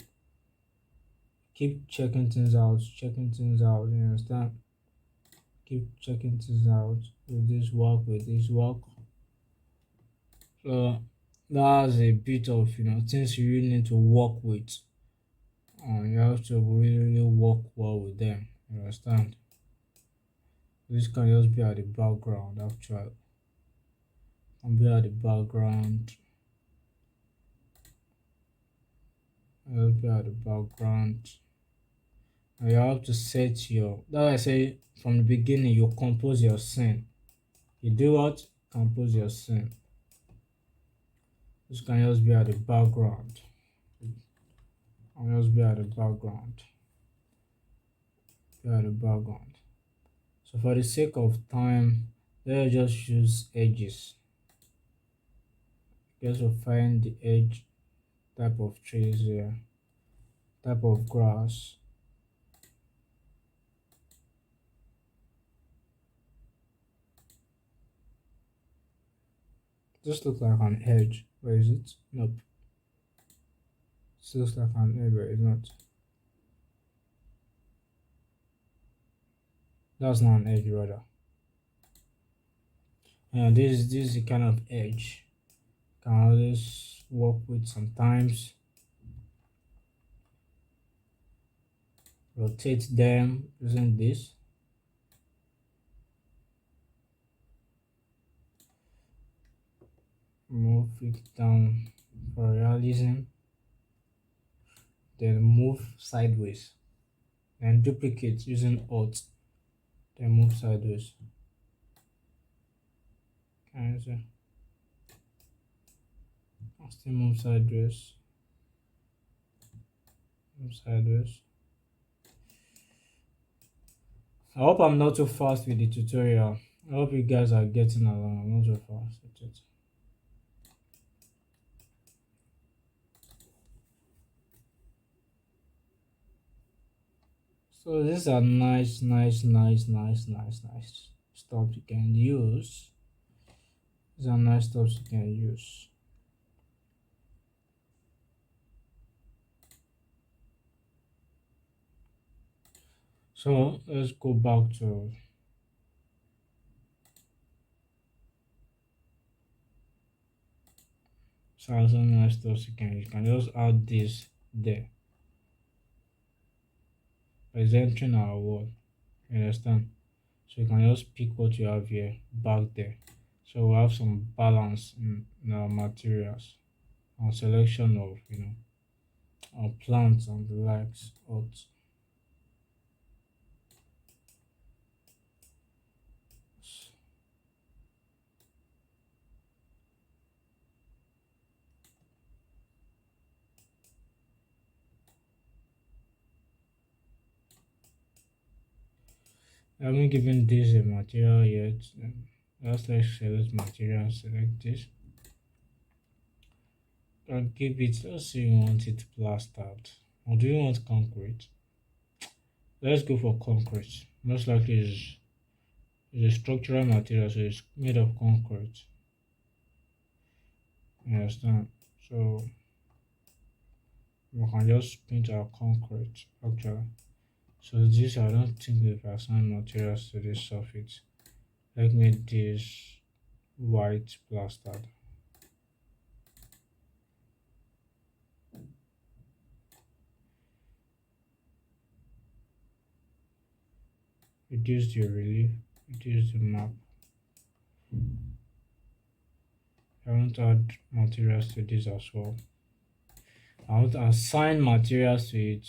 keep checking things out, you understand? Keep checking things out. With this work. So that's a bit of things you really need to work with. And you have to really, really work well with them. You understand? This can just be at the background actually. Can be at the background. Just be at the background. And you have to set your that I say from the beginning you compose your scene. You do what? Compose your scene. This can just be at the background. Can just be at the background. Be at the background. So for the sake of time, let's just use edges. Just to find the edge type of trees here, type of grass. This looks like an edge. Where is it? Nope. This looks like an edge, but it's not. That's not an edge, rather. And this is the kind of edge can always work with sometimes. Rotate them using this. Move it down for realism. then move sideways, then duplicate using Alt, then move sideways. Can you see? I'll still move sideways, move sideways. I hope I'm not too fast with the tutorial. I hope you guys are getting along. I'm not too fast with it. So these are nice stuff you can use. These are nice stuff you can use. So let's go back to some nice stuff you can use. You can just add this there. It's entering our word. You understand? So you can just pick what you have here back there. So we have some balance in our materials and selection of our plants and the likes. I haven't given this a material yet. Just like select material, select this. And give it, let's say you want it plastered. Or do you want concrete? Let's go for concrete. Most likely is a structural material, so it's made of concrete. You understand? So we can just paint our concrete actually. So this I don't think we've assigned materials to this surface. Let's make this white plastered. Reduce the relief, reduce the map. I want to add materials to this as well. I want to assign materials to it.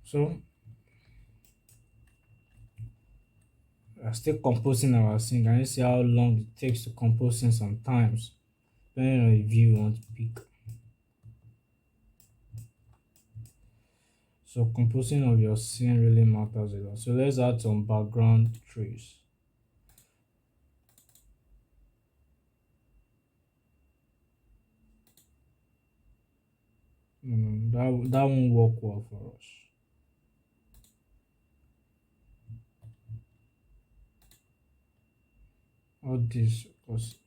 So we're still composing our scene. Can you see how long it takes to compose scene sometimes? Depending on the view you want to pick. So composing of your scene really matters a lot. So let's add some background trees. That won't work well for us. All this, because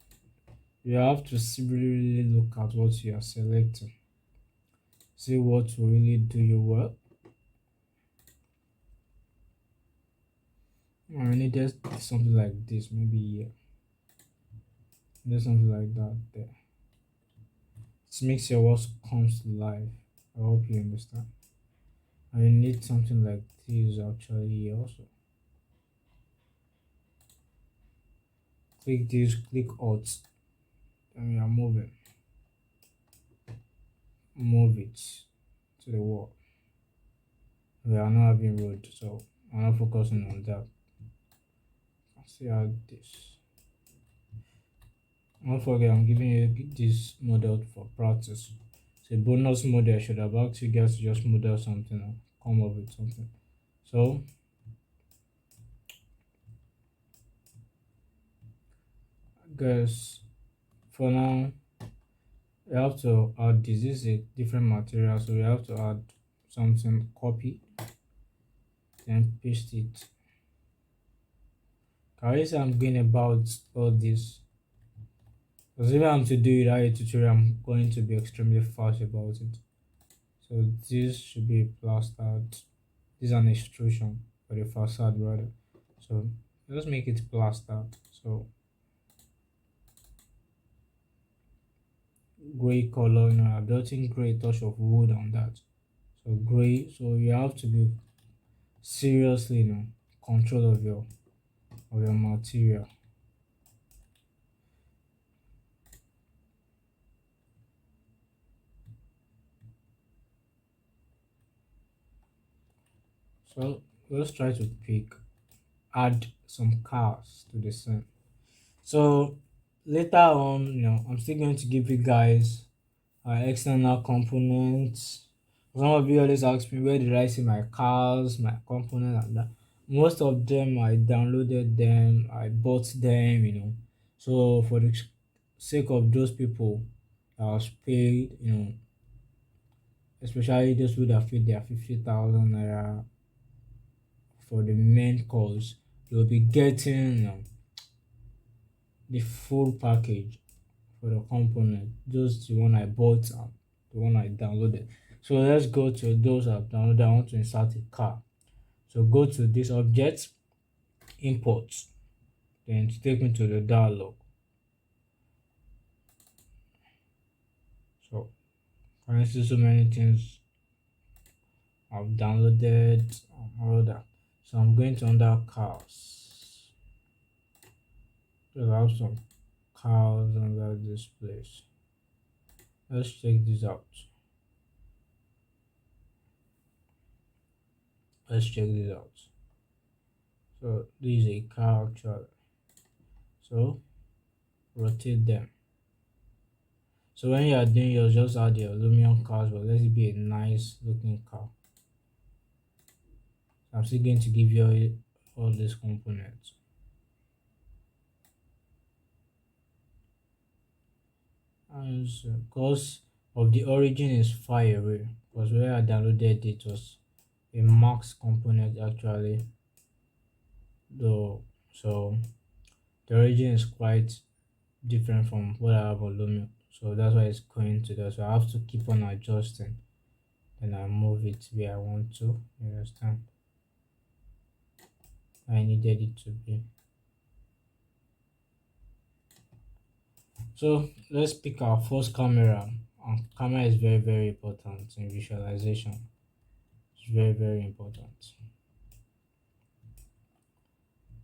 you have to really look at what you are selecting. See what will really do you well. I needed something like this, maybe here. There's something like that there. It makes your work comes to life. I hope you understand. I need something like this actually here also. Click this, click Alt, and we are moving. Move it to the wall. We are not having road, so I'm not focusing on that. See how this. Don't forget, I'm giving you this model for practice. It's a bonus model. I should have asked you guys to just model something and come up with something. So, guys, for now, we have to add this. This is a different material, so we have to add something, copy, then paste it. Can you see I'm going about all this? Because if I'm to do it at a tutorial, I'm going to be extremely fast about it. So this should be plastered. This is an extrusion. or the facade rather. So let's make it plastered. So gray color, I've built in gray touch of wood on that. So gray, so you have to be seriously, control of your material. So let's try to add some cars to the scene. So later on, I'm still going to give you guys external components. Some of you always ask me where did I see my cars, my components, and that. Most of them I downloaded them, I bought them. So for the sake of those people that was paid, especially those who that paid their 50,000 naira for the main course, you'll be getting the full package for the component, just the one I bought and the one I downloaded. So let's go to those I've downloaded. I want to insert a car. So go to this object, import, then to take me to the dialog. So I can see so many things I've downloaded and all that. So I'm going to under cars. There's have some cars under this place. Let's check this out. Let's check this out. So this is a car actually. So rotate them. So when you are doing yours, just add your Lumion cars, but let it be a nice looking car. So I'm still going to give you all these components. And so, because of the origin is far away, because where I downloaded it was a Max component actually, though. So the origin is quite different from what I have on Lumion. So that's why it's going to that. So I have to keep on adjusting. Then I move it where I want to. You understand? I needed it to be. So let's pick our first camera. Camera is very, very important in visualization. It's very, very important.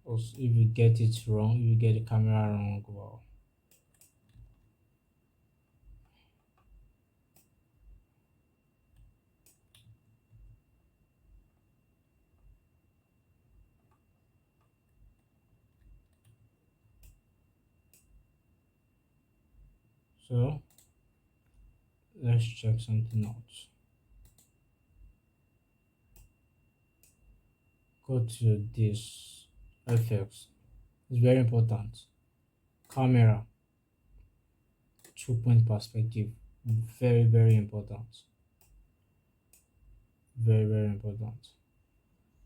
Also, if you get it wrong, if you get the camera wrong, well, so let's check something out. Go to this effects. It's very important. Camera, 2 point perspective. Very, very important. Very, very important.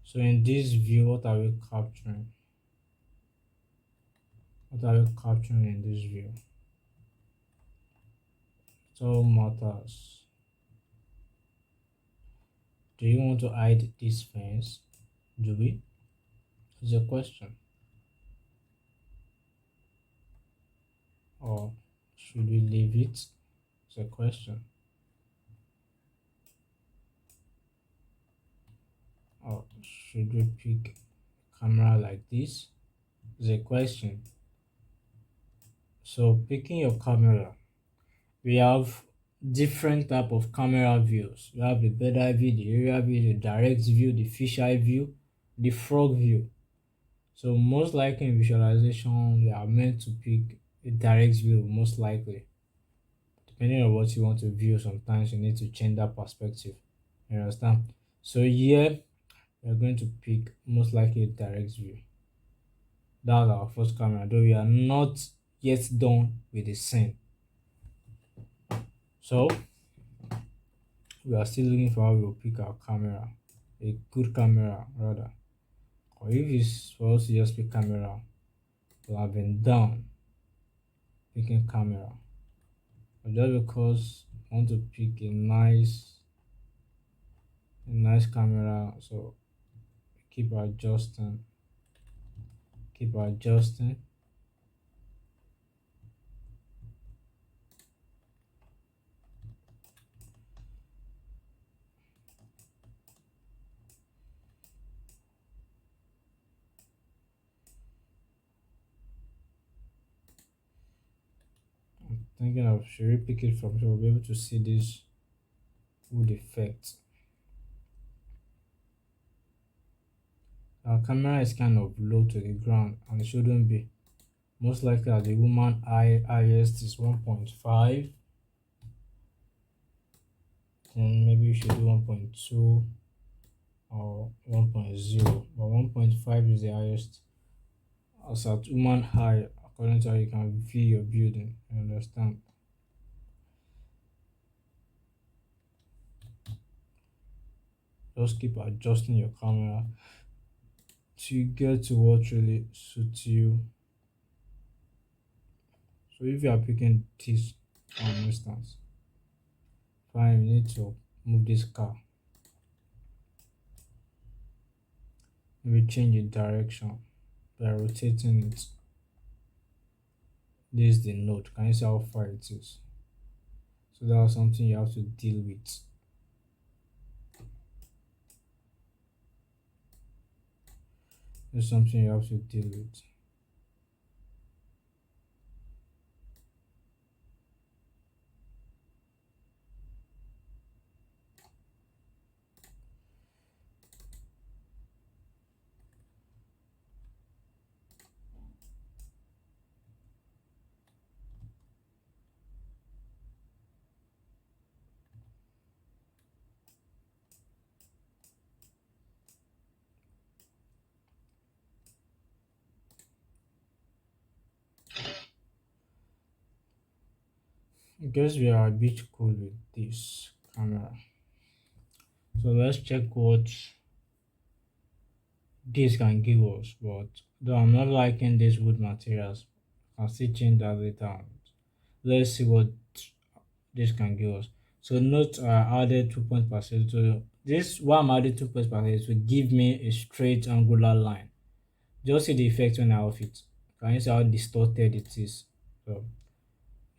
So in this view, what are we capturing? What are we capturing in this view? It all matters. Do you want to hide this fence? Do we? It's a question. Or should we leave it? It's a question. Or should we pick camera like this? It's a question. So picking your camera, we have different type of camera views. We have the bird eye view, the area view, the direct view, the fisheye view, the frog view. So most likely in visualization, you are meant to pick a direct view, most likely. Depending on what you want to view, sometimes you need to change that perspective. You understand? So here we're going to pick most likely a direct view. That's our first camera, though we are not yet done with the scene. So we are still looking for how we will pick our camera, a good camera rather. Or if it's for us to just pick camera, we'll have been done picking camera. But just because I want to pick a nice camera, so Keep adjusting. Keep adjusting. Thinking of should we pick it from so we'll be able to see this wood effect. Our camera is kind of low to the ground and it shouldn't be. Most likely as the woman highest is 1.5. Then maybe we should do 1.2 or 1.0. But 1.5 is the highest. As at woman high, according to how you can view your building. You understand? Just keep adjusting your camera to get to what really suits you. So if you are picking this for instance, fine, you need to move this car. Maybe change the direction by rotating it. This is the node. Can you see how far it is? So that's something you have to deal with. It's something you have to deal with. I guess we are a bit cool with this camera. So let's check what this can give us. But though I'm not liking these wood materials, I'll still change that later on. Let's see what this can give us. So note I added 2 points per second. So this why I'm adding 2 points per second is to give me a straight angular line. Just see the effect when I off it. Can you see how distorted it is? So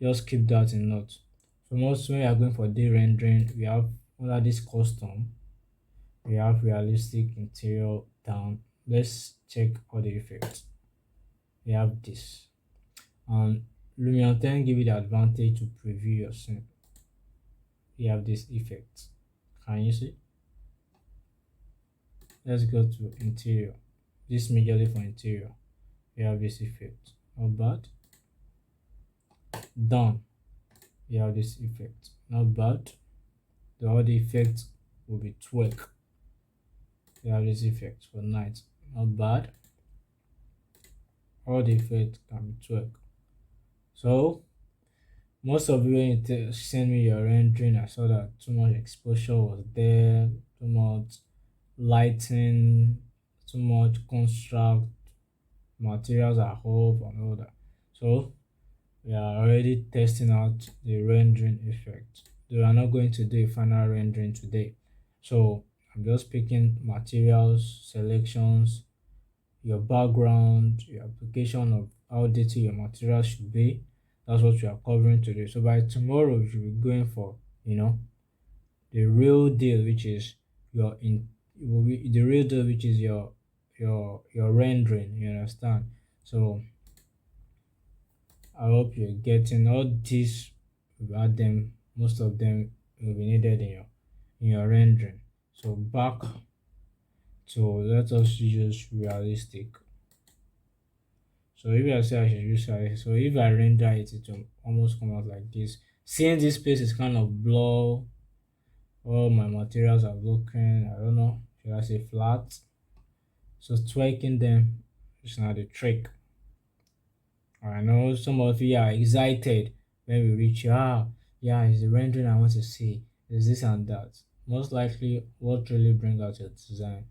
just keep that in note. So most when we are going for day rendering, we have under this custom, we have realistic interior down. Let's check all the effects. We have this. And Lumion 10 give you the advantage to preview your scene. We have this effect. Can you see? Let's go to interior. This majorly for interior. We have this effect. Not bad. Done. We have this effect. Not bad. The other effect will be twerk. We have this effect for night. Not bad. All the effect can be twerk. So most of you when you send me your rendering, I saw that too much exposure was there, too much lighting, too much construct, materials are off and all that. So we are already testing out the rendering effect. We are not going to do a final rendering today. So I'm just picking materials, selections, your background, your application of how detailed your material should be. That's what we are covering today. So by tomorrow, we should be going for, the real deal, which is your in will be the real deal, which is your rendering. You understand? So I hope you're getting all these. We've had them. Most of them will be needed in your rendering. So back to let us use realistic. So if I say I should use realistic, so if I render it, it will almost come out like this. Seeing this space is kind of blur. All my materials are looking, I don't know, should I say flat? So tweaking them is not the trick. I know some of you are excited when we reach yeah, it's the rendering I want to see. Is this and that. Most likely what really brings out your design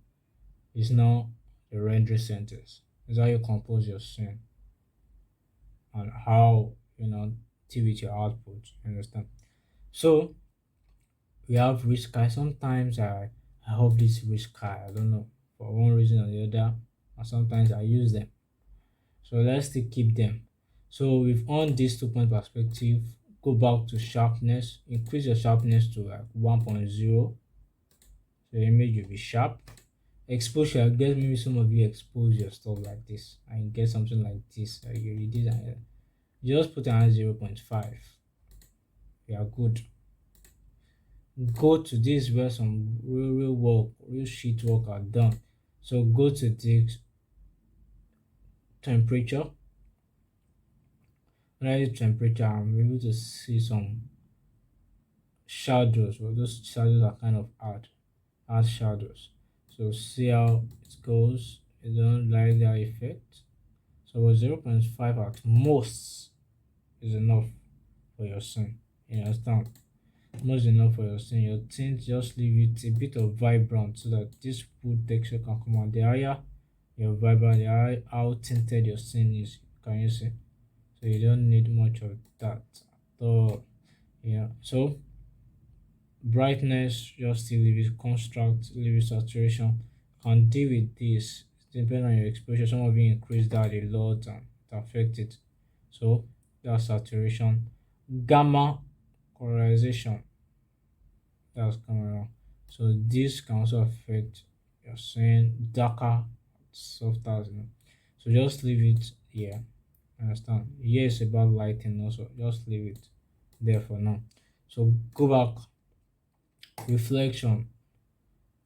is not the rendering sentence. It's how you compose your scene and how deal with your output. You understand? So we have rich sky. Sometimes I hope this rich sky. I don't know. for one reason or the other, and sometimes I use them. So let's still keep them. So we've on this 2 point perspective. Go back to sharpness, increase your sharpness to like 1.0. So your image will be sharp. Exposure, I guess maybe some of you expose your stuff like this and get something like this. You reduce and just put around 0.5. You are good. Go to this where some real work, real sheet work are done. So go to this temperature. When I do temperature, I'm able to see some shadows. Well, those shadows are kind of hard shadows. So see how it goes. I don't like that effect. So 0.5 at most is enough for your scene. You understand? Most enough for your scene. Your tint, just leave it a bit of vibrant so that this wood texture can come out. The higher your vibrant, the higher how tinted your scene is. Can you see? So you don't need much of that at all. Yeah. So brightness, just still leave it, construct, leave it, saturation. Can deal with this depending on your exposure. Some of you increase that a lot and it affect it. So that's saturation. Gamma colorization, that's camera. So this can also affect your scene, darker, softer, so just leave it here. Understand? Here is about lighting also. Just leave it there for now. So go back. Reflection.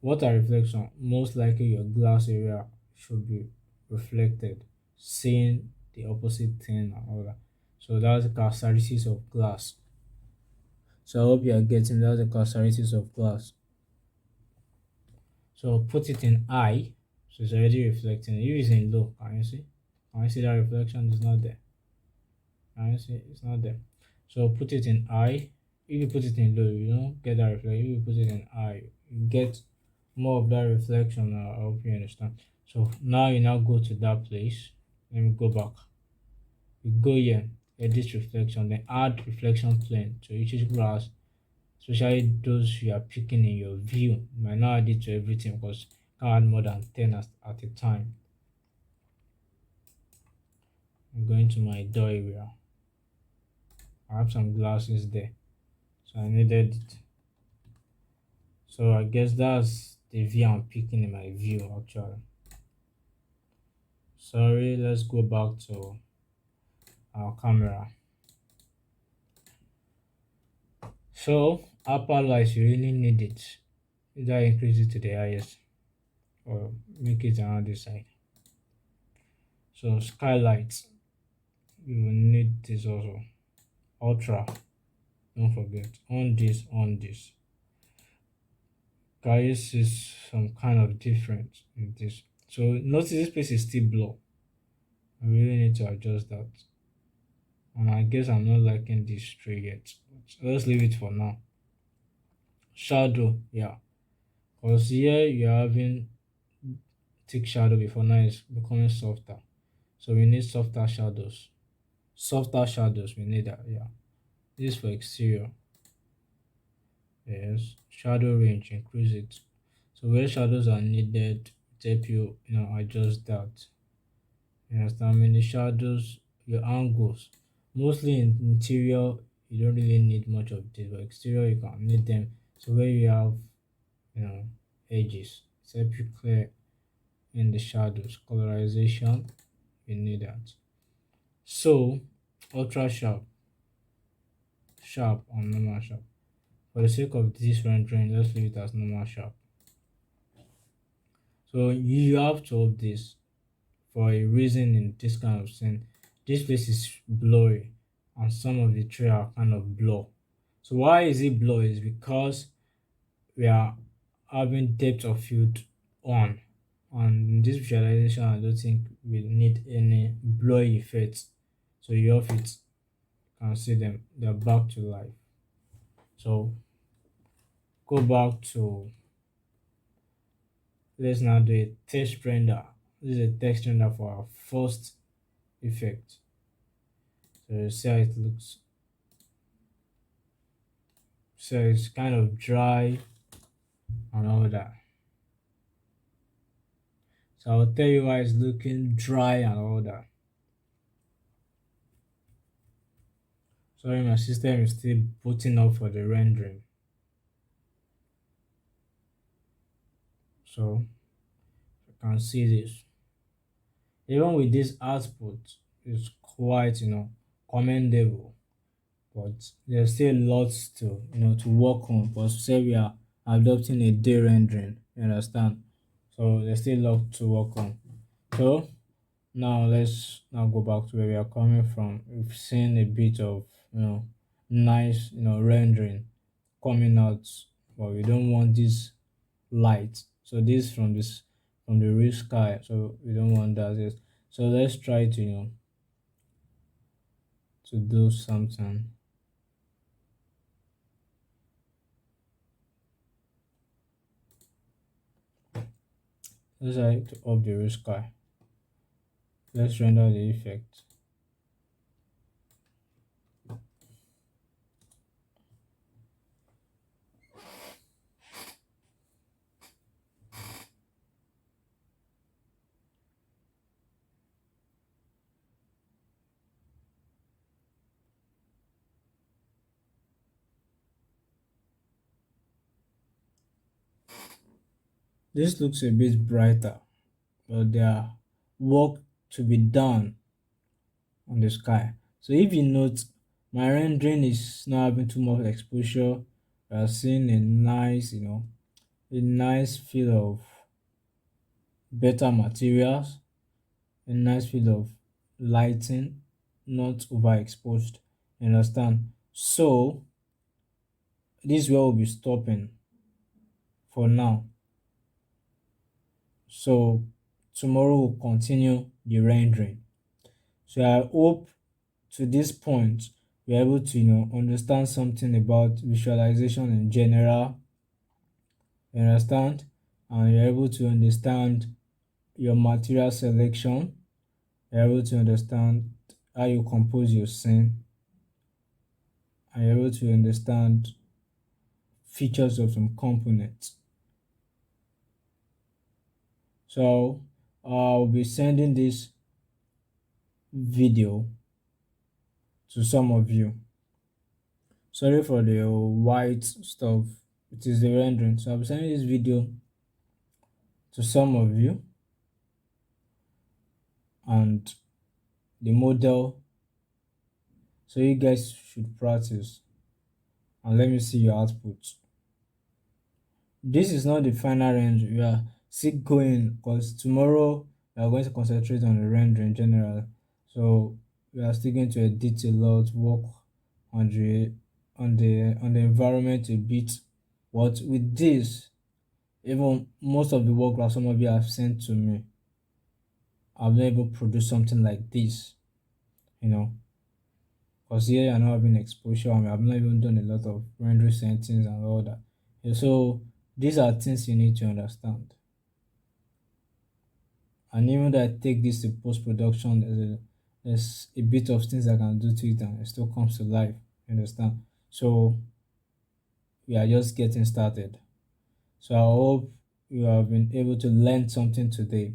What are reflection? Most likely your glass area should be reflected, seeing the opposite thing and all that. So that's the characteristics of glass. So I hope you are getting that's the characteristics of glass. So put it in high, so it's already reflecting. If it's in low, can you see? Can you see that reflection is not there? Can you see it's not there? So put it in high. If you put it in low, you don't get that reflection. If you put it in high, you get more of that reflection. I hope you understand. So now you now go to that place. Let me go back. You go here, edit reflection, then add reflection plane to each glass, especially those you are picking in your view. You might not add it to everything because you can't add more than 10 at a time. I'm going to my door area. I have some glasses there, so I needed it. So I guess that's the view I'm picking in my view actually. Sorry, let's go back to our camera. So upper light, you really need it. Either increase it to the highest or make it around this side. So skylights, you will need this also. Ultra, don't forget. On this. Guys, is some kind of difference in this. So notice this place is still blur. I really need to adjust that. And I guess I'm not liking this tray yet. So let's leave it for now. Shadow, yeah. Because here you're having thick shadow before, now it's becoming softer. So we need softer shadows. Softer shadows, we need that, yeah. This is for exterior. Yes. Shadow range, increase it. So where shadows are needed, help you adjust that. You understand? I mean the shadows, your angles. Mostly in interior, you don't really need much of this, but exterior you can need them. So where you have you know edges, it's help you clear in the shadows. Colorization, you need that. So ultra sharp, sharp and normal sharp. For the sake of this rendering, let's leave it as normal sharp. So you have to have this for a reason in this kind of scene. This place is blurry and some of the tree are kind of blur. So why is it blur? Is because we are having depth of field on. And in this visualization, I don't think we need any blurry effects. So you have it, can see them, they're back to life. So go back to, let's now do a text render. This is a text render for our first effect. So you see how it looks. So it's kind of dry and all that. So I'll tell you why it's looking dry and all that. Sorry, my system is still booting up for the rendering. So you can see this. Even with this output, it's quite, commendable. But there's still lots to, to work on. But say we are adopting a day rendering, you understand? So there's still a lot to work on. So now let's now go back to where we are coming from. We've seen a bit of, nice, rendering coming out, but we don't want this light. So this from the real sky. So we don't want that. Yes. So let's try to to do something. Let's try to up the real sky. Let's render the effect. This looks a bit brighter, but there are work to be done on the sky. So if you note, my rendering is not having too much exposure. We are seeing a nice, a nice feel of better materials, a nice feel of lighting, not overexposed. You understand? So this is where we'll be stopping for now. So tomorrow we'll continue the rendering. So I hope to this point you're able to understand something about visualization in general. You understand? And you're able to understand your material selection. You're able to understand how you compose your scene. And you're able to understand features of some components. So I'll be sending this video to some of you. Sorry for the white stuff. It is the rendering. So I'll be sending this video to some of you, and the model, so you guys should practice and let me see your output. This is not the final render. We are still going because tomorrow we are going to concentrate on the render in general. So we are still going to edit a lot, work on the environment a bit. But with this, even most of the work that some of you have sent to me, I've never produced something like this, you know. Because here you're not having exposure. I mean, I've not even done a lot of rendering settings and all that. Yeah, so these are things you need to understand. And even though I take this to post production, there's a bit of things I can do to it and it still comes to life. You understand? So we are just getting started. So I hope you have been able to learn something today.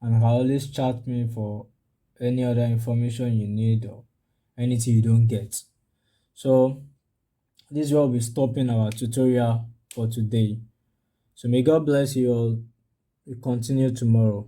And you can always chat me for any other information you need or anything you don't get. So this is where we'll be stopping our tutorial for today. So may God bless you all. We continue tomorrow.